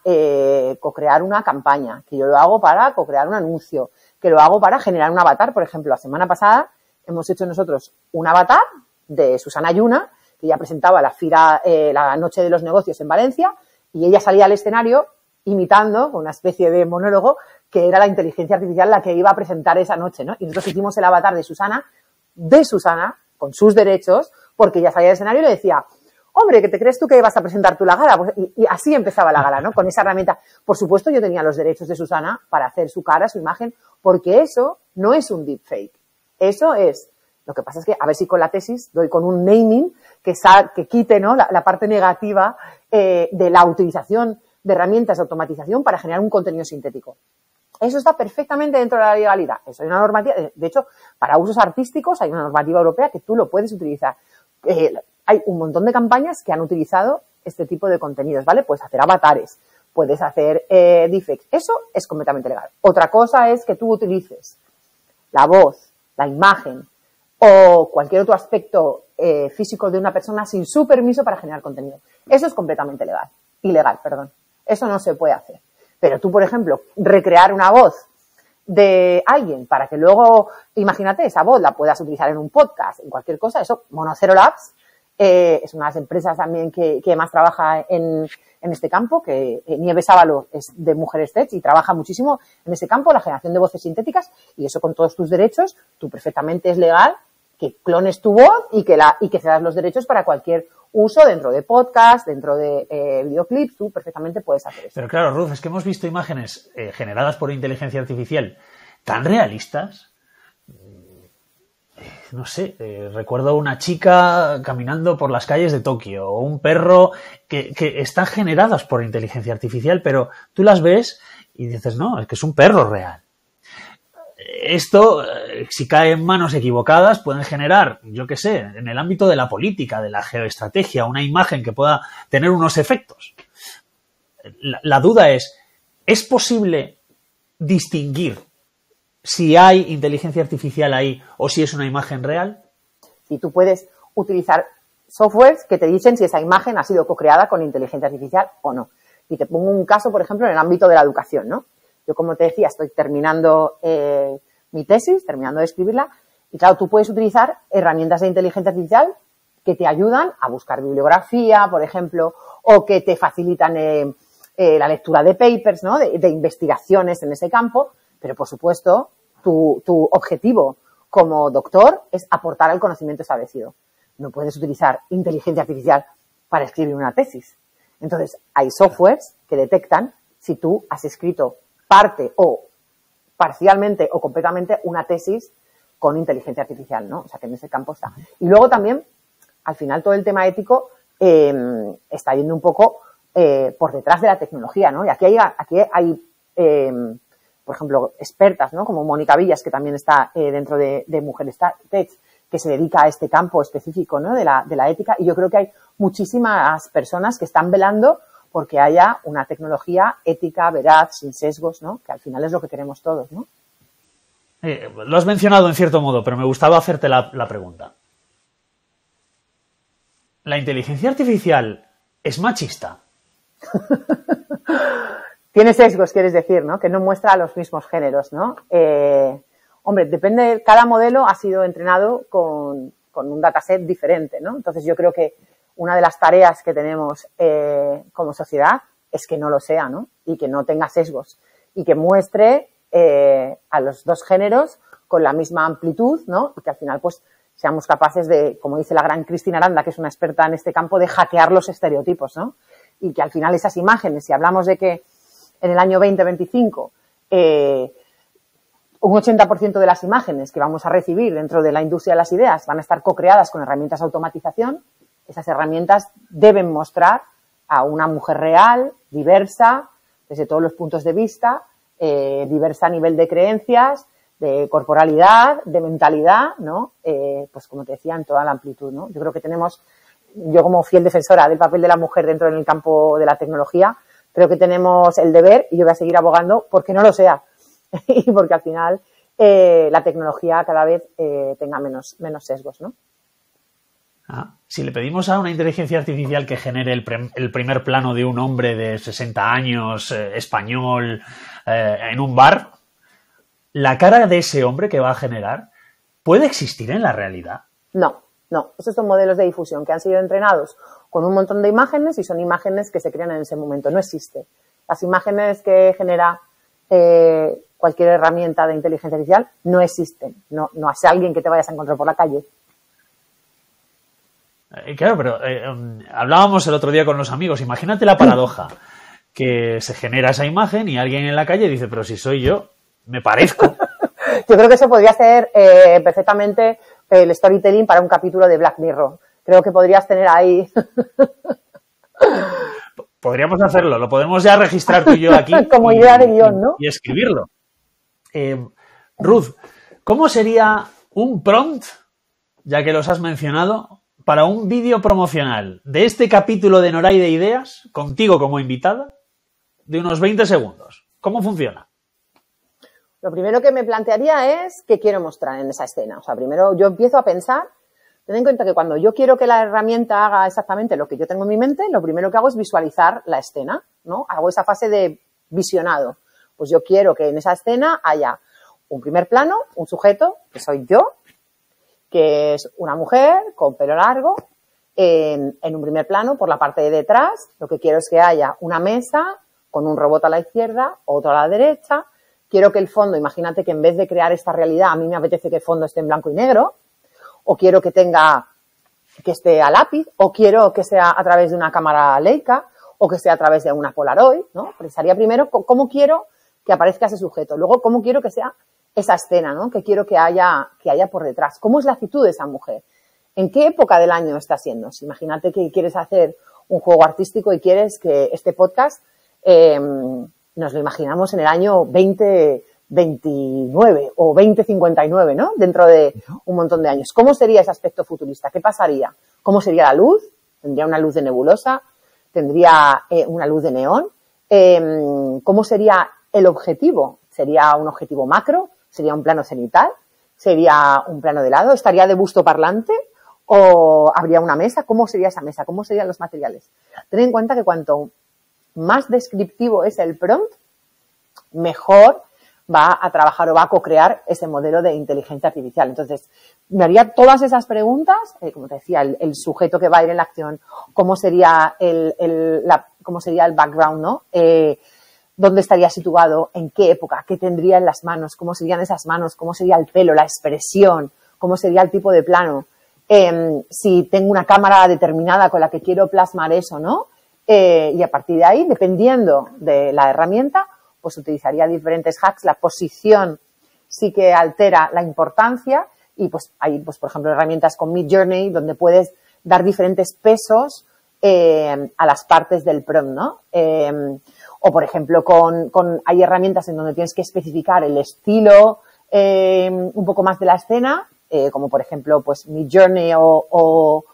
S2: co-crear una campaña, que yo lo hago para co-crear un anuncio, que lo hago para generar un avatar. Por ejemplo, la semana pasada hemos hecho nosotros un avatar de Susana Yuna, que ya presentaba la Noche de los Negocios en Valencia, y ella salía al escenario imitando una especie de monólogo que era la inteligencia artificial la que iba a presentar esa noche, ¿no? Y nosotros hicimos el avatar de Susana, con sus derechos, porque ella salía al escenario y le decía: hombre, ¿qué te crees tú que vas a presentar tú la gala? Pues, y así empezaba la gala, ¿no? Con esa herramienta. Por supuesto, yo tenía los derechos de Susana para hacer su cara, su imagen, porque eso no es un deepfake. Eso es. Lo que pasa es que, a ver si con la tesis doy con un naming que quite, ¿no? la parte negativa de la utilización de herramientas de automatización para generar un contenido sintético. Eso está perfectamente dentro de la legalidad. Eso hay una normativa. De hecho, para usos artísticos hay una normativa europea que tú lo puedes utilizar. Hay un montón de campañas que han utilizado este tipo de contenidos, ¿vale? Puedes hacer avatares, puedes hacer deepfakes. Eso es completamente legal. Otra cosa es que tú utilices la voz, la imagen o cualquier otro aspecto físico de una persona sin su permiso para generar contenido. Eso es completamente ilegal. Eso no se puede hacer. Pero tú, por ejemplo, recrear una voz de alguien para que luego, imagínate, esa voz la puedas utilizar en un podcast, en cualquier cosa, eso, Monocero Labs es una de las empresas también que más trabaja en este campo, que Nieves Ávalo es de Mujeres Tech y trabaja muchísimo en este campo, la generación de voces sintéticas, y eso con todos tus derechos, tú perfectamente es legal que clones tu voz y que cedas los derechos para cualquier uso dentro de podcast, dentro de videoclips, tú perfectamente puedes hacer eso.
S1: Pero claro, Ruth, es que hemos visto imágenes generadas por inteligencia artificial tan realistas. No sé, recuerdo una chica caminando por las calles de Tokio o un perro que están generadas por inteligencia artificial, pero tú las ves y dices, no, es que es un perro real. Esto, si cae en manos equivocadas, pueden generar, yo qué sé, en el ámbito de la política, de la geoestrategia, una imagen que pueda tener unos efectos. La duda ¿es posible distinguir si hay inteligencia artificial ahí o si es una imagen real?
S2: Sí, tú puedes utilizar softwares que te dicen si esa imagen ha sido co-creada con inteligencia artificial o no. Y te pongo un caso, por ejemplo, en el ámbito de la educación, ¿no? Yo, como te decía, estoy terminando mi tesis, terminando de escribirla, y claro, tú puedes utilizar herramientas de inteligencia artificial que te ayudan a buscar bibliografía, por ejemplo, o que te facilitan la lectura de papers, ¿no? De investigaciones en ese campo, pero por supuesto, tu objetivo como doctor es aportar el conocimiento establecido. No puedes utilizar inteligencia artificial para escribir una tesis. Entonces, hay softwares que detectan si tú has escrito parte o parcialmente o completamente una tesis con inteligencia artificial, ¿no? O sea, que en ese campo está. Y luego también, al final, todo el tema ético está yendo un poco por detrás de la tecnología, ¿no? Y aquí hay por ejemplo, expertas, ¿no? Como Mónica Villas, que también está dentro de Mujeres Tech, que se dedica a este campo específico, ¿no? de la ética. Y yo creo que hay muchísimas personas que están velando porque haya una tecnología ética, veraz, sin sesgos, ¿no? Que al final es lo que queremos todos, ¿no?
S1: Lo has mencionado en cierto modo, pero me gustaba hacerte la pregunta. ¿La inteligencia artificial es machista?
S2: Tiene sesgos, quieres decir, ¿no? Que no muestra los mismos géneros, ¿no? Hombre, depende, cada modelo ha sido entrenado con un dataset diferente, ¿no? Entonces yo creo que una de las tareas que tenemos como sociedad es que no lo sea, ¿no? Y que no tenga sesgos y que muestre a los dos géneros con la misma amplitud, ¿no? Y que al final, pues, seamos capaces de, como dice la gran Cristina Aranda, que es una experta en este campo, de hackear los estereotipos, ¿no? Y que al final esas imágenes, si hablamos de que en el año 2025 un 80% de las imágenes que vamos a recibir dentro de la industria de las ideas van a estar co-creadas con herramientas de automatización. Esas herramientas deben mostrar a una mujer real, diversa, desde todos los puntos de vista, diversa a nivel de creencias, de corporalidad, de mentalidad, ¿no? Pues como te decía, en toda la amplitud, ¿no? Yo creo que yo como fiel defensora del papel de la mujer dentro del campo de la tecnología, creo que tenemos el deber, y yo voy a seguir abogando porque no lo sea, y porque al final la tecnología cada vez tenga menos sesgos, ¿no?
S1: Si le pedimos a una inteligencia artificial que genere el primer plano de un hombre de 60 años, español, en un bar, ¿la cara de ese hombre que va a generar puede existir en la realidad?
S2: No. Estos son modelos de difusión que han sido entrenados con un montón de imágenes y son imágenes que se crean en ese momento. No existe. Las imágenes que genera cualquier herramienta de inteligencia artificial no existen. No es alguien que te vayas a encontrar por la calle.
S1: Claro, pero hablábamos el otro día con los amigos. Imagínate la paradoja, que se genera esa imagen y alguien en la calle dice, pero si soy yo, me parezco.
S2: Yo creo que eso podría ser perfectamente el storytelling para un capítulo de Black Mirror. Creo que podrías tener ahí...
S1: Podríamos hacerlo, lo podemos ya registrar tú y yo aquí.
S2: Como idea de guión, ¿no?
S1: Y escribirlo. Ruth, ¿cómo sería un prompt, ya que los has mencionado, para un vídeo promocional de este capítulo de Noray de Ideas, contigo como invitada, de unos 20 segundos? ¿Cómo funciona?
S2: Lo primero que me plantearía es qué quiero mostrar en esa escena. O sea, primero yo empiezo a pensar, ten en cuenta que cuando yo quiero que la herramienta haga exactamente lo que yo tengo en mi mente, lo primero que hago es visualizar la escena, ¿no? Hago esa fase de visionado. Pues yo quiero que en esa escena haya un primer plano, un sujeto, que soy yo, que es una mujer con pelo largo, en un primer plano, por la parte de detrás, lo que quiero es que haya una mesa con un robot a la izquierda, otro a la derecha. Quiero que el fondo, imagínate que en vez de crear esta realidad, a mí me apetece que el fondo esté en blanco y negro, o quiero que esté a lápiz, o quiero que sea a través de una cámara Leica, o que sea a través de una Polaroid, ¿no? Pensaría primero cómo quiero que aparezca ese sujeto, luego cómo quiero que sea esa escena, ¿no? Que quiero que haya por detrás. ¿Cómo es la actitud de esa mujer? ¿En qué época del año está siendo? Si imagínate que quieres hacer un juego artístico y quieres que este podcast nos lo imaginamos en el año 2029 o 2059, ¿no? Dentro de un montón de años. ¿Cómo sería ese aspecto futurista? ¿Qué pasaría? ¿Cómo sería la luz? ¿Tendría una luz de nebulosa? ¿Tendría una luz de neón? ¿Cómo sería el objetivo? ¿Sería un objetivo macro? ¿Sería un plano cenital? ¿Sería un plano de lado? ¿Estaría de busto parlante? ¿O habría una mesa? ¿Cómo sería esa mesa? ¿Cómo serían los materiales? Ten en cuenta que cuanto más descriptivo es el prompt, mejor va a trabajar o va a co-crear ese modelo de inteligencia artificial. Entonces, me haría todas esas preguntas, como te decía, el sujeto que va a ir en la acción, cómo sería cómo sería el background, ¿no? ¿Dónde estaría situado? ¿En qué época? ¿Qué tendría en las manos? ¿Cómo serían esas manos? ¿Cómo sería el pelo? ¿La expresión? ¿Cómo sería el tipo de plano? Si tengo una cámara determinada con la que quiero plasmar eso, ¿no? Y a partir de ahí, dependiendo de la herramienta, pues utilizaría diferentes hacks. La posición sí que altera la importancia y pues hay, pues, por ejemplo, herramientas con Midjourney donde puedes dar diferentes pesos a las partes del prompt, ¿no? O, por ejemplo, hay herramientas en donde tienes que especificar el estilo un poco más de la escena, como, por ejemplo, pues Midjourney o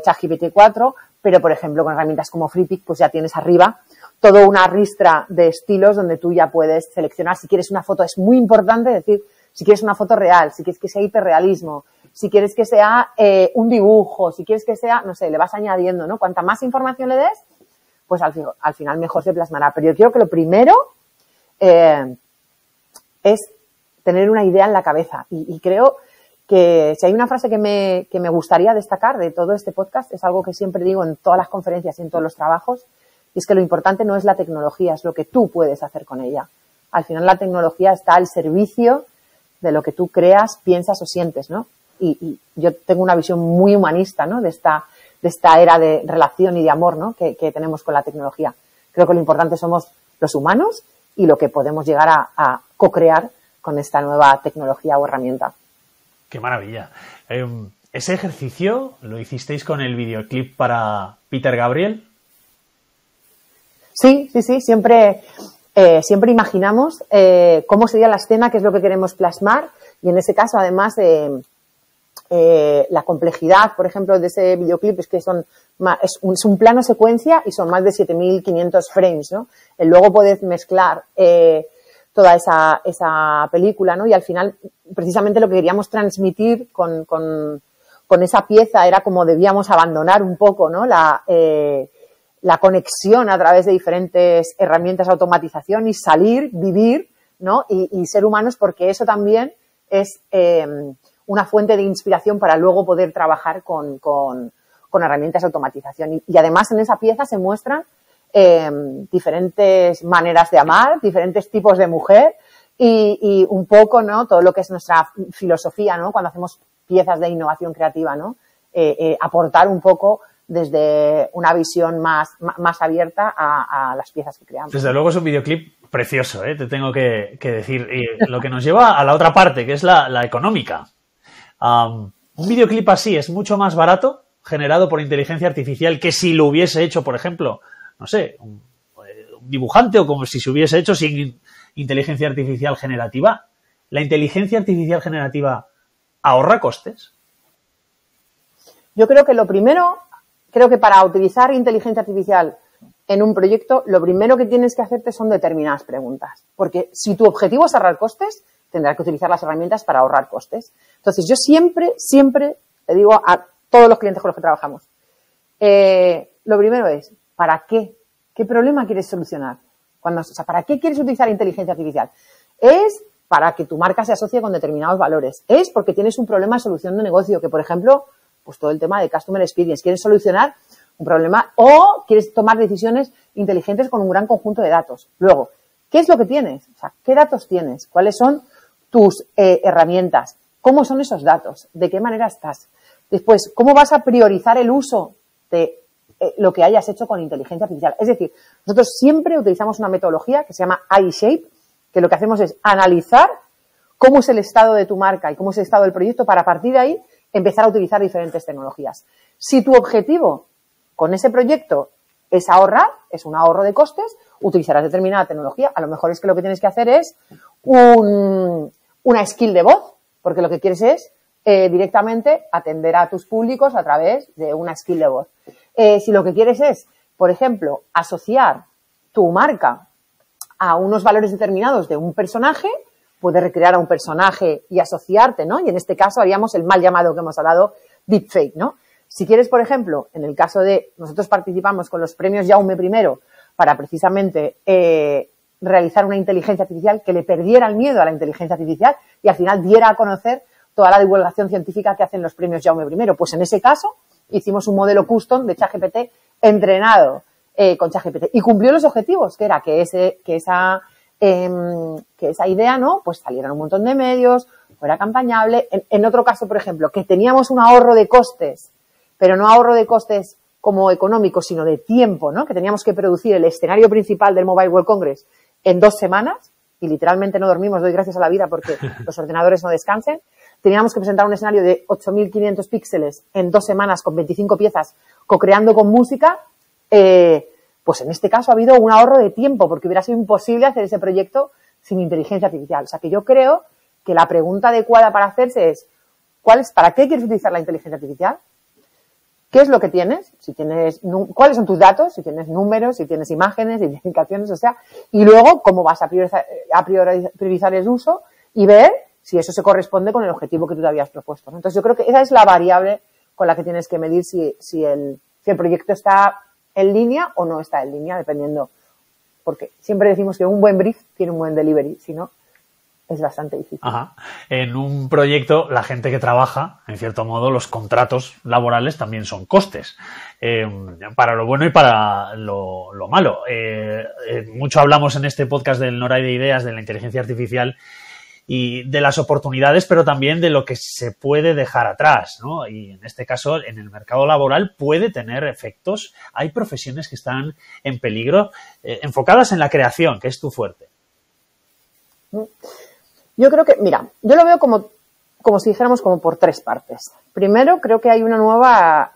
S2: ChatGPT 4, pero, por ejemplo, con herramientas como Freepik, pues ya tienes arriba toda una ristra de estilos donde tú ya puedes seleccionar. Si quieres una foto, es muy importante decir, si quieres una foto real, si quieres que sea hiperrealismo, si quieres que sea un dibujo, si quieres que sea, no sé, le vas añadiendo, ¿no? Cuanta más información le des, pues al final mejor se plasmará. Pero yo creo que lo primero es tener una idea en la cabeza. Y creo que si hay una frase que me gustaría destacar de todo este podcast, es algo que siempre digo en todas las conferencias y en todos los trabajos, y es que lo importante no es la tecnología, es lo que tú puedes hacer con ella. Al final la tecnología está al servicio de lo que tú creas, piensas o sientes, ¿no? Y yo tengo una visión muy humanista, ¿no? De esta era de relación y de amor, ¿no? Que tenemos con la tecnología. Creo que lo importante somos los humanos y lo que podemos llegar a co-crear con esta nueva tecnología o herramienta.
S1: ¡Qué maravilla! ¿Ese ejercicio lo hicisteis con el videoclip para Peter Gabriel?
S2: Sí. Siempre imaginamos cómo sería la escena, qué es lo que queremos plasmar, y en ese caso, además, la complejidad, por ejemplo, de ese videoclip es que es un plano secuencia y son más de 7.500 frames, ¿no? Luego podés mezclar toda esa película, ¿no? Y al final, precisamente lo que queríamos transmitir con esa pieza era como debíamos abandonar un poco, ¿no? La conexión a través de diferentes herramientas de automatización y salir, vivir, ¿no? Y ser humanos, porque eso también es una fuente de inspiración para luego poder trabajar con herramientas de automatización. Y además en esa pieza se muestran diferentes maneras de amar, diferentes tipos de mujer y un poco, ¿no? Todo lo que es nuestra filosofía, ¿no? Cuando hacemos piezas de innovación creativa, ¿no? Aportar un poco desde una visión más abierta a las piezas que creamos.
S1: Desde luego es un videoclip precioso, te tengo que decir. Y lo que nos lleva a la otra parte, que es la económica. Un videoclip así es mucho más barato, generado por inteligencia artificial, que si lo hubiese hecho, por ejemplo, no sé, un dibujante, o como si se hubiese hecho sin inteligencia artificial generativa. ¿La inteligencia artificial generativa ahorra costes?
S2: Yo creo que para utilizar inteligencia artificial en un proyecto, lo primero que tienes que hacerte son determinadas preguntas. Porque si tu objetivo es ahorrar costes, tendrás que utilizar las herramientas para ahorrar costes. Entonces, yo siempre le digo a todos los clientes con los que trabajamos, lo primero es, ¿para qué? ¿Qué problema quieres solucionar? ¿Para qué quieres utilizar inteligencia artificial? ¿Es para que tu marca se asocie con determinados valores? ¿Es porque tienes un problema de solución de negocio? Que, por ejemplo, pues todo el tema de Customer Experience, quieres solucionar un problema o quieres tomar decisiones inteligentes con un gran conjunto de datos. Luego, ¿qué es lo que tienes? O sea, ¿qué datos tienes? ¿Cuáles son tus herramientas? ¿Cómo son esos datos? ¿De qué manera estás? Después, ¿cómo vas a priorizar el uso de lo que hayas hecho con inteligencia artificial? Es decir, nosotros siempre utilizamos una metodología que se llama I-Shape, que lo que hacemos es analizar cómo es el estado de tu marca y cómo es el estado del proyecto para, a partir de ahí, empezar a utilizar diferentes tecnologías. Si tu objetivo con ese proyecto es ahorrar, es un ahorro de costes, utilizarás determinada tecnología. A lo mejor es que lo que tienes que hacer es una skill de voz, porque lo que quieres es directamente atender a tus públicos a través de una skill de voz. Si lo que quieres es, por ejemplo, asociar tu marca a unos valores determinados de un personaje, puedes recrear a un personaje y asociarte, ¿no? Y en este caso haríamos el mal llamado que hemos hablado, deepfake, ¿no? Si quieres, por ejemplo, en el caso de nosotros participamos con los premios Jaume I para precisamente realizar una inteligencia artificial que le perdiera el miedo a la inteligencia artificial y al final diera a conocer toda la divulgación científica que hacen los premios Jaume I. Pues en ese caso hicimos un modelo custom de ChatGPT entrenado con ChatGPT y cumplió los objetivos, que era que esa idea, ¿no? Pues saliera en un montón de medios, fuera campañable. En otro caso, por ejemplo, que teníamos un ahorro de costes, pero no ahorro de costes como económico, sino de tiempo, ¿no? Que teníamos que producir el escenario principal del Mobile World Congress en 2 semanas y literalmente no dormimos, doy gracias a la vida porque los ordenadores no descansen. Teníamos que presentar un escenario de 8.500 píxeles en 2 semanas con 25 piezas, co-creando con música. Pues en este caso ha habido un ahorro de tiempo porque hubiera sido imposible hacer ese proyecto sin inteligencia artificial. O sea que yo creo que la pregunta adecuada para hacerse es ¿para qué quieres utilizar la inteligencia artificial? ¿Qué es lo que tienes? ¿Cuáles son tus datos? Si tienes números, si tienes imágenes, identificaciones, o sea, y luego cómo vas a priorizar el uso y ver si eso se corresponde con el objetivo que tú te habías propuesto, ¿no? Entonces yo creo que esa es la variable con la que tienes que medir si el proyecto está en línea o no está en línea, dependiendo, porque siempre decimos que un buen brief tiene un buen delivery, si no, es bastante difícil.
S1: Ajá. En un proyecto, la gente que trabaja, en cierto modo, los contratos laborales también son costes, para lo bueno y para lo malo. Mucho hablamos en este podcast del Noray de Ideas, de la inteligencia artificial, y de las oportunidades, pero también de lo que se puede dejar atrás, ¿no? Y en este caso, en el mercado laboral puede tener efectos. Hay profesiones que están en peligro, enfocadas en la creación, que es tu fuerte.
S2: Yo creo que, mira, yo lo veo como si dijéramos como por tres partes. Primero, creo que hay una nueva,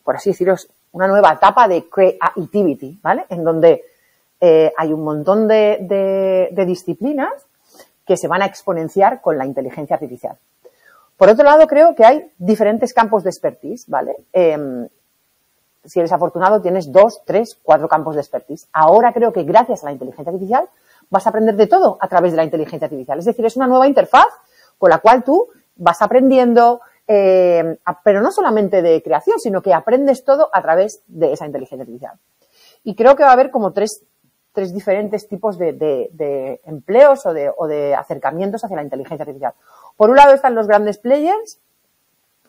S2: por así decirlo, una nueva etapa de creativity, ¿vale? En donde hay un montón de disciplinas que se van a exponenciar con la inteligencia artificial. Por otro lado, creo que hay diferentes campos de expertise, ¿vale? Si eres afortunado, tienes 2, 3, 4 campos de expertise. Ahora creo que gracias a la inteligencia artificial vas a aprender de todo a través de la inteligencia artificial. Es decir, es una nueva interfaz con la cual tú vas aprendiendo, pero no solamente de creación, sino que aprendes todo a través de esa inteligencia artificial. Y creo que va a haber como tres diferentes tipos de empleos o de acercamientos hacia la inteligencia artificial. Por un lado están los grandes players,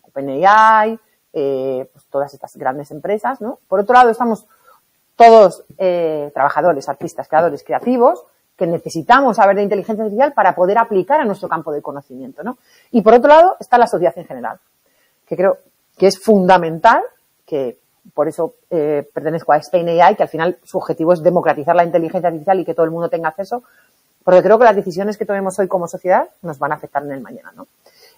S2: OpenAI, pues todas estas grandes empresas, ¿no? Por otro lado estamos todos trabajadores, artistas, creadores, creativos, que necesitamos saber de inteligencia artificial para poder aplicar a nuestro campo de conocimiento, ¿no? Y por otro lado está la sociedad en general, que creo que es fundamental, que por eso pertenezco a Spain AI, que al final su objetivo es democratizar la inteligencia artificial y que todo el mundo tenga acceso, porque creo que las decisiones que tomemos hoy como sociedad nos van a afectar en el mañana, ¿no?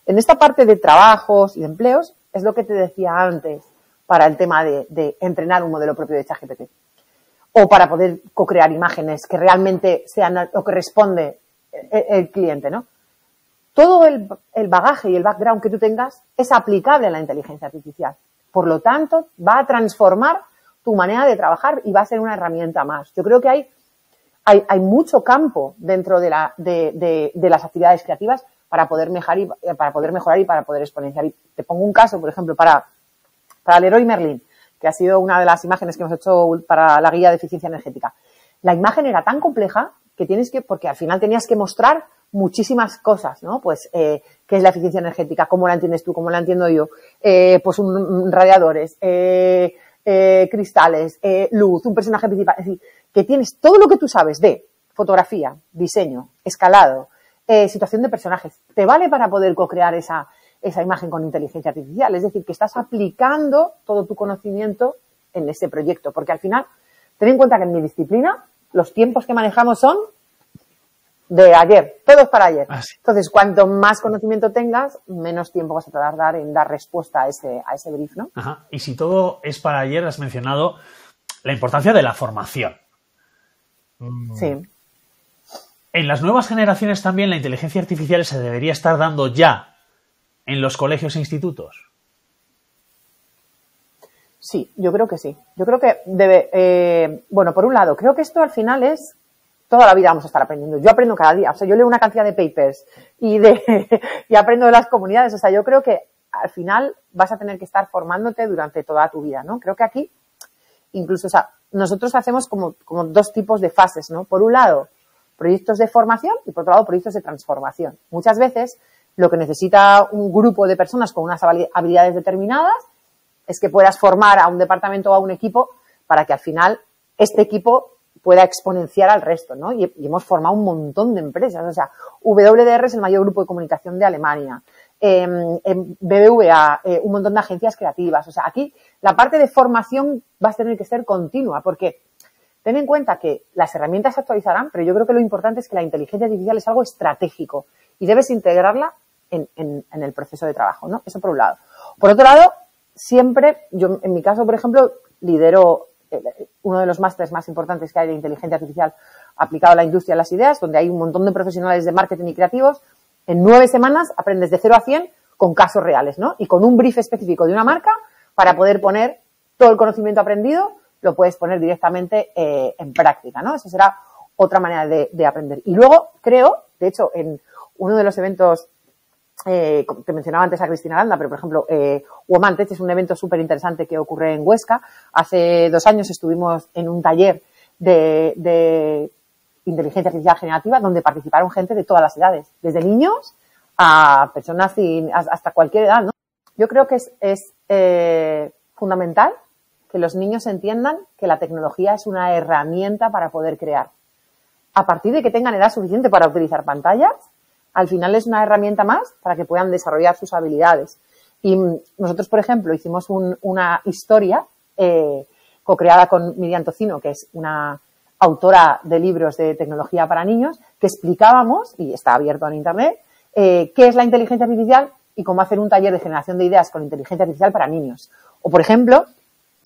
S2: En esta parte de trabajos y de empleos es lo que te decía antes para el tema de entrenar un modelo propio de ChatGPT. O para poder co-crear imágenes que realmente sean lo que responde el cliente, ¿no? Todo el bagaje y el background que tú tengas es aplicable a la inteligencia artificial. Por lo tanto, va a transformar tu manera de trabajar y va a ser una herramienta más. Yo creo que hay mucho campo dentro de las actividades creativas para poder mejorar y para poder exponenciar. Y te pongo un caso, por ejemplo, para Leroy Merlin, que ha sido una de las imágenes que hemos hecho para la guía de eficiencia energética. La imagen era tan compleja porque al final tenías que mostrar muchísimas cosas, ¿no? Pues, ¿qué es la eficiencia energética? ¿Cómo la entiendes tú? ¿Cómo la entiendo yo? Pues radiadores, cristales, luz, un personaje principal. Es decir, que tienes todo lo que tú sabes de fotografía, diseño, escalado, situación de personajes. Te vale para poder co-crear esa imagen con inteligencia artificial. Es decir, que estás aplicando todo tu conocimiento en ese proyecto. Porque al final, ten en cuenta que en mi disciplina los tiempos que manejamos son de ayer, todo es para ayer. Entonces, cuanto más conocimiento tengas, menos tiempo vas a tardar en dar respuesta a ese brief, ¿no?
S1: Ajá. Y si todo es para ayer, has mencionado la importancia de la formación.
S2: Sí.
S1: En las nuevas generaciones también la inteligencia artificial se debería estar dando ya en los colegios e institutos.
S2: Sí, yo creo que sí. Yo creo que debe... bueno, por un lado, creo que esto al final es... Toda la vida vamos a estar aprendiendo. Yo aprendo cada día. O sea, yo leo una cantidad de papers y aprendo de las comunidades. O sea, yo creo que al final vas a tener que estar formándote durante toda tu vida, ¿no? Creo que aquí, incluso, o sea, nosotros hacemos como dos tipos de fases, ¿no? Por un lado, proyectos de formación y por otro lado, proyectos de transformación. Muchas veces lo que necesita un grupo de personas con unas habilidades determinadas es que puedas formar a un departamento o a un equipo para que al final este equipo pueda exponenciar al resto, ¿no? Y hemos formado un montón de empresas. O sea, WDR es el mayor grupo de comunicación de Alemania. BBVA, un montón de agencias creativas. O sea, aquí la parte de formación va a tener que ser continua porque ten en cuenta que las herramientas se actualizarán, pero yo creo que lo importante es que la inteligencia artificial es algo estratégico y debes integrarla en el proceso de trabajo, ¿no? Eso por un lado. Por otro lado, siempre, yo en mi caso, por ejemplo, lidero uno de los másteres más importantes que hay de inteligencia artificial aplicado a la industria de las ideas, donde hay un montón de profesionales de marketing y creativos. En 9 semanas aprendes de 0 a 100 con casos reales, ¿no? Y con un brief específico de una marca para poder poner todo el conocimiento aprendido, lo puedes poner directamente en práctica, ¿no? Esa será otra manera de aprender. Y luego, creo, de hecho, en uno de los eventos que mencionaba antes a Cristina Aranda, pero por ejemplo, Woman Tech es un evento súper interesante que ocurre en Huesca. Hace 2 años estuvimos en un taller de inteligencia artificial generativa donde participaron gente de todas las edades, desde niños a personas hasta cualquier edad, ¿no? Yo creo que es fundamental que los niños entiendan que la tecnología es una herramienta para poder crear, a partir de que tengan edad suficiente para utilizar pantallas, al final es una herramienta más para que puedan desarrollar sus habilidades. Y nosotros, por ejemplo, hicimos una historia co-creada con Miriam Tocino, que es una autora de libros de tecnología para niños, que explicábamos, y está abierto en Internet, qué es la inteligencia artificial y cómo hacer un taller de generación de ideas con inteligencia artificial para niños. O, por ejemplo,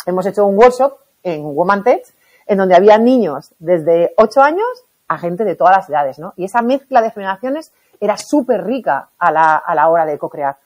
S2: hemos hecho un workshop en Woman Tech, en donde había niños desde 8 años a gente de todas las edades, ¿no? Y esa mezcla de generaciones era súper rica a la hora de co-crear.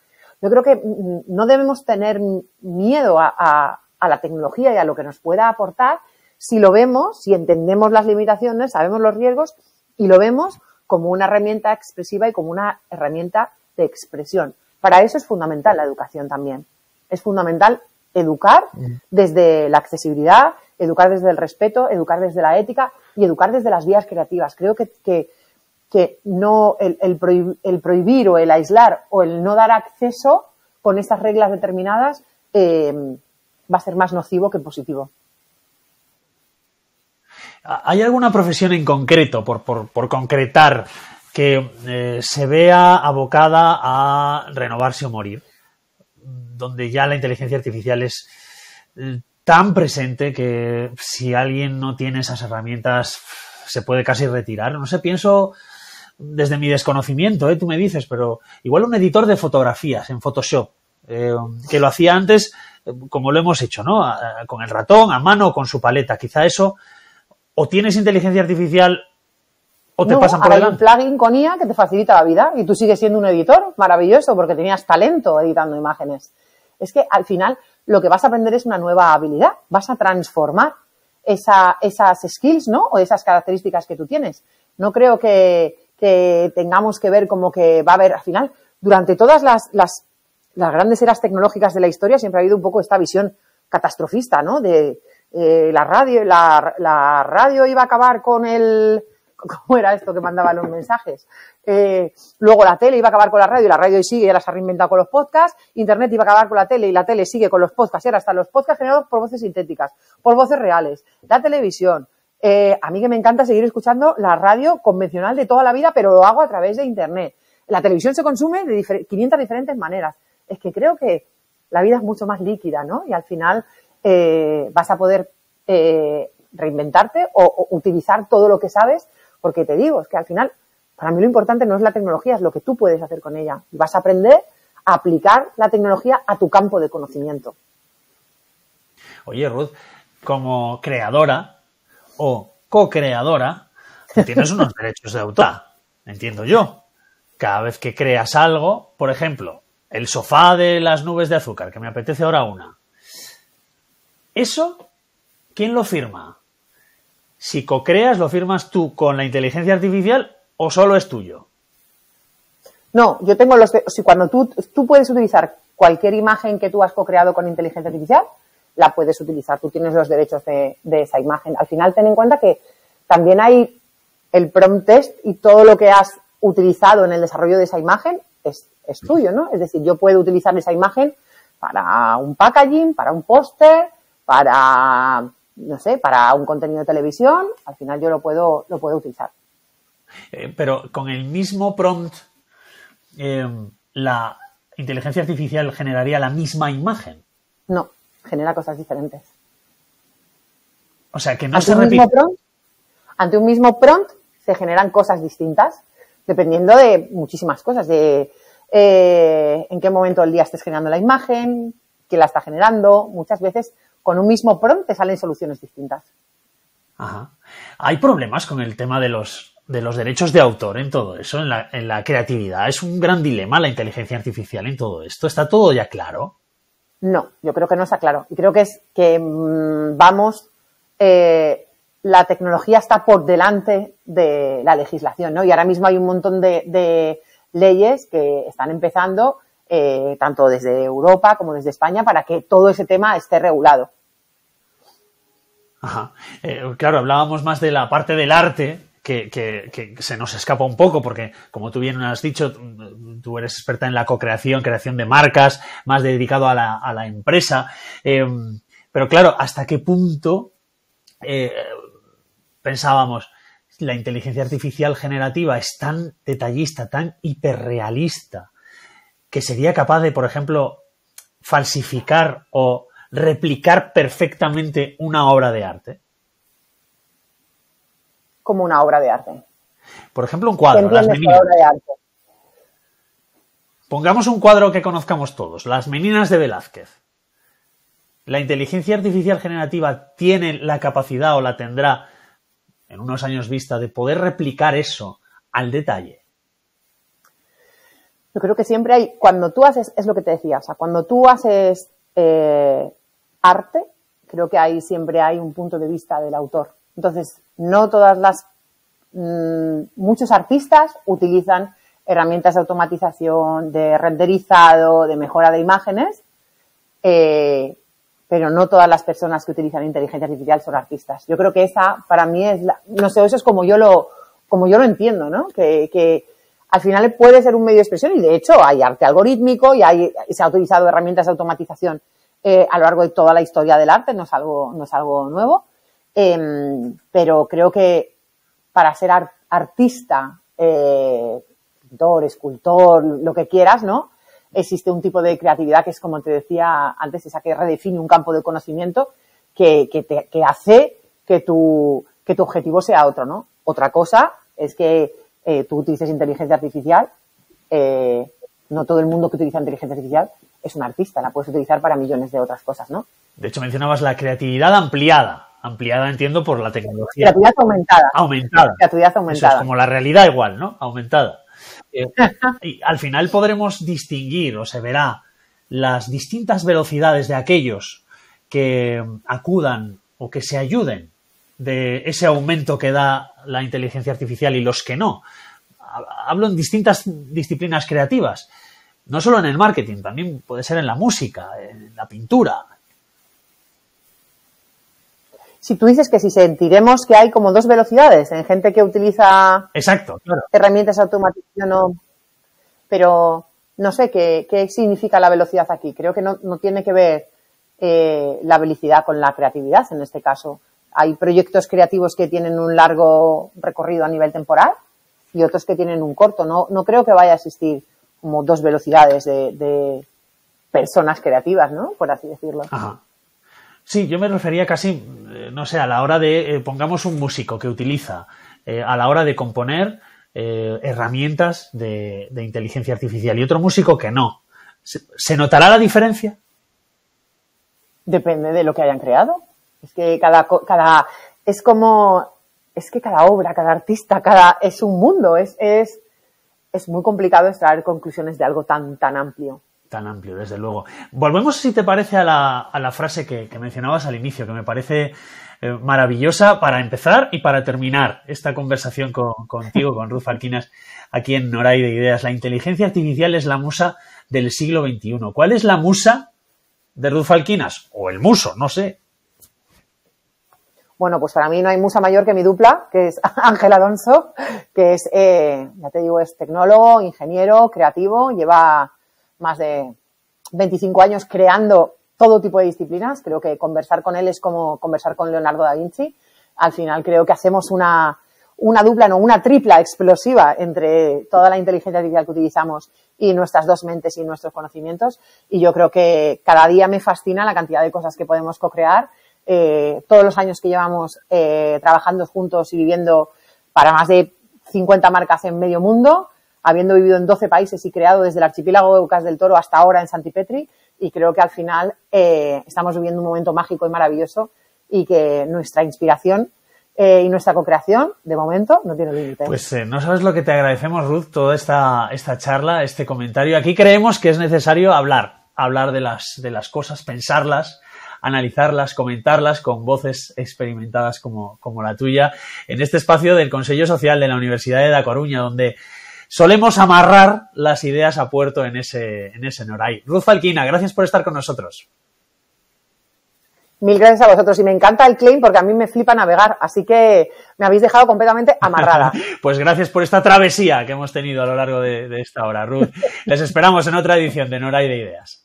S2: Yo creo que no debemos tener miedo a la tecnología y a lo que nos pueda aportar si lo vemos, si entendemos las limitaciones, sabemos los riesgos y lo vemos como una herramienta expresiva y como una herramienta de expresión. Para eso es fundamental la educación también. Es fundamental educar desde la accesibilidad, educar desde el respeto, educar desde la ética y educar desde las vías creativas. Creo que no el prohibir o el aislar o el no dar acceso con estas reglas determinadas va a ser más nocivo que positivo.
S1: ¿Hay alguna profesión en concreto, por concretar, que se vea abocada a renovarse o morir? Donde ya la inteligencia artificial es tan presente que si alguien no tiene esas herramientas se puede casi retirar. No sé, pienso desde mi desconocimiento, tú me dices, pero igual un editor de fotografías en Photoshop, que lo hacía antes como lo hemos hecho, ¿no? Con el ratón, a mano o con su paleta. Quizá eso, o tienes inteligencia artificial o te pasan por delante.
S2: Hay un plugin con IA que te facilita la vida y tú sigues siendo un editor maravilloso porque tenías talento editando imágenes. Es que al final lo que vas a aprender es una nueva habilidad. Vas a transformar esas skills, ¿no? O esas características que tú tienes. No creo que tengamos que ver como que va a haber, al final, durante todas las grandes eras tecnológicas de la historia siempre ha habido un poco esta visión catastrofista, ¿no? De la radio iba a acabar con el... ¿Cómo era esto que mandaban los mensajes? Luego la tele iba a acabar con la radio y la radio sigue y ahora se ha reinventado con los podcasts. Internet iba a acabar con la tele y la tele sigue con los podcasts y ahora están los podcasts generados por voces sintéticas, por voces reales. La televisión. A mí que me encanta seguir escuchando la radio convencional de toda la vida, pero lo hago a través de Internet. La televisión se consume de 500 diferentes maneras. Es que creo que la vida es mucho más líquida, ¿no? Y al final vas a poder reinventarte o utilizar todo lo que sabes, porque te digo, es que al final, para mí lo importante no es la tecnología, es lo que tú puedes hacer con ella. Y vas a aprender a aplicar la tecnología a tu campo de conocimiento.
S1: Oye, Ruth, como creadora o co-creadora, tienes unos derechos de autor, entiendo yo. Cada vez que creas algo, por ejemplo, el sofá de las nubes de azúcar, que me apetece ahora una. ¿Eso quién lo firma? Si co-creas, ¿lo firmas tú con la inteligencia artificial o solo es tuyo?
S2: No, yo tengo cuando tú puedes utilizar cualquier imagen que tú has co-creado con inteligencia artificial, la puedes utilizar. Tú tienes los derechos de esa imagen. Al final, ten en cuenta que también hay el prompt test y todo lo que has utilizado en el desarrollo de esa imagen es tuyo, ¿no? Es decir, yo puedo utilizar esa imagen para un packaging, para un póster, para, no sé, para un contenido de televisión. Al final yo lo puedo utilizar.
S1: Pero con el mismo prompt, la inteligencia artificial generaría la misma imagen.
S2: No, genera cosas diferentes.
S1: O sea, que no se repite.
S2: Ante un mismo prompt se generan cosas distintas, dependiendo de muchísimas cosas, de en qué momento del día estés generando la imagen, quién la está generando. Muchas veces con un mismo prompt te salen soluciones distintas.
S1: Ajá. ¿Hay problemas con el tema de los derechos de autor en todo eso, en la creatividad? Es un gran dilema la inteligencia artificial en todo esto. ¿Está todo ya claro?
S2: No, yo creo que no está claro. Y creo que la tecnología está por delante de la legislación, ¿no? Y ahora mismo hay un montón de leyes que están empezando, tanto desde Europa como desde España, para que todo ese tema esté regulado.
S1: Ajá. Claro, hablábamos más de la parte del arte, que se nos escapa un poco, porque como tú bien has dicho, tú eres experta en la co-creación, creación de marcas, más dedicado a la empresa. Pero claro, ¿hasta qué punto pensábamos, la inteligencia artificial generativa es tan detallista, tan hiperrealista, que sería capaz de, por ejemplo, falsificar o replicar perfectamente una obra de arte.
S2: Como una obra de arte.
S1: Por ejemplo, un cuadro, Las Meninas. Obra de arte? Pongamos un cuadro que conozcamos todos, Las Meninas de Velázquez. ¿La inteligencia artificial generativa tiene la capacidad o la tendrá en unos años vista de poder replicar eso al detalle?
S2: Yo creo que siempre hay, cuando tú haces, es lo que te decía, o sea, cuando tú haces arte, creo que ahí siempre hay un punto de vista del autor. Entonces, no todas las, muchos artistas utilizan herramientas de automatización, de renderizado, de mejora de imágenes, pero no todas las personas que utilizan inteligencia artificial son artistas. Yo creo que esa, para mí, es no sé, eso es como yo lo entiendo, ¿no? Que al final puede ser un medio de expresión y, de hecho, hay arte algorítmico y se ha utilizado herramientas de automatización a lo largo de toda la historia del arte, no es algo nuevo. Pero creo que para ser artista, pintor, escultor, lo que quieras, ¿no? Existe un tipo de creatividad que es, como te decía antes, esa que redefine un campo de conocimiento que hace que tu objetivo sea otro, ¿no? Otra cosa es que tú utilices inteligencia artificial. No todo el mundo que utiliza inteligencia artificial es un artista, la puedes utilizar para millones de otras cosas, ¿no?
S1: De hecho, mencionabas la creatividad ampliada. Ampliada, entiendo, por la tecnología.
S2: Creatividad aumentada.
S1: Aumentada.
S2: Creatividad aumentada.
S1: Eso es como la realidad igual, ¿no? Aumentada. Y al final podremos distinguir, o se verá, las distintas velocidades de aquellos que acudan o que se ayuden de ese aumento que da la inteligencia artificial y los que no. Hablo en distintas disciplinas creativas. No solo en el marketing, también puede ser en la música, en la pintura.
S2: Si tú dices que si sentiremos que hay como dos velocidades en gente que utiliza
S1: exacto, claro,
S2: herramientas de automatización, pero no sé qué significa la velocidad aquí. Creo que no tiene que ver la velocidad con la creatividad en este caso. Hay proyectos creativos que tienen un largo recorrido a nivel temporal y otros que tienen un corto. No creo que vaya a existir como dos velocidades de personas creativas, ¿no? Por así decirlo.
S1: Ajá. Sí, yo me refería casi, no sé, a la hora de, pongamos un músico que utiliza a la hora de componer herramientas de inteligencia artificial y otro músico que no. ¿Se notará la diferencia?
S2: Depende de lo que hayan creado. Es que cada obra, cada artista, es un mundo. Es muy complicado extraer conclusiones de algo tan amplio.
S1: Tan amplio, desde luego. Volvemos, si te parece, a la frase que mencionabas al inicio, que me parece maravillosa para empezar y para terminar esta conversación contigo, con Ruth Falquinas, aquí en Noray de Ideas. La inteligencia artificial es la musa del siglo XXI. ¿Cuál es la musa de Ruth Falquinas? O el muso, no sé.
S2: Bueno, pues para mí no hay musa mayor que mi dupla, que es Ángel Alonso, que es, ya te digo, es tecnólogo, ingeniero, creativo, lleva más de 25 años creando todo tipo de disciplinas. Creo que conversar con él es como conversar con Leonardo da Vinci. Al final creo que hacemos una dupla, no, una tripla explosiva entre toda la inteligencia artificial que utilizamos y nuestras dos mentes y nuestros conocimientos. Y yo creo que cada día me fascina la cantidad de cosas que podemos co-crear. Todos los años que llevamos trabajando juntos y viviendo para más de 50 marcas en medio mundo, habiendo vivido en 12 países y creado desde el archipiélago de Bocas del Toro hasta ahora en Santipetri, y creo que al final estamos viviendo un momento mágico y maravilloso y que nuestra inspiración y nuestra co-creación, de momento, no tiene límite.
S1: Pues no sabes lo que te agradecemos, Ruth, toda esta charla, este comentario. Aquí creemos que es necesario hablar de las cosas, pensarlas, analizarlas, comentarlas con voces experimentadas como la tuya, en este espacio del Consejo Social de la Universidad de Da Coruña, donde solemos amarrar las ideas a puerto en ese Noray. Ruth Falquina, gracias por estar con nosotros.
S2: Mil gracias a vosotros y me encanta el claim porque a mí me flipa navegar, así que me habéis dejado completamente amarrada.
S1: Pues gracias por esta travesía que hemos tenido a lo largo de esta hora, Ruth. Les esperamos en otra edición de Noray de Ideas.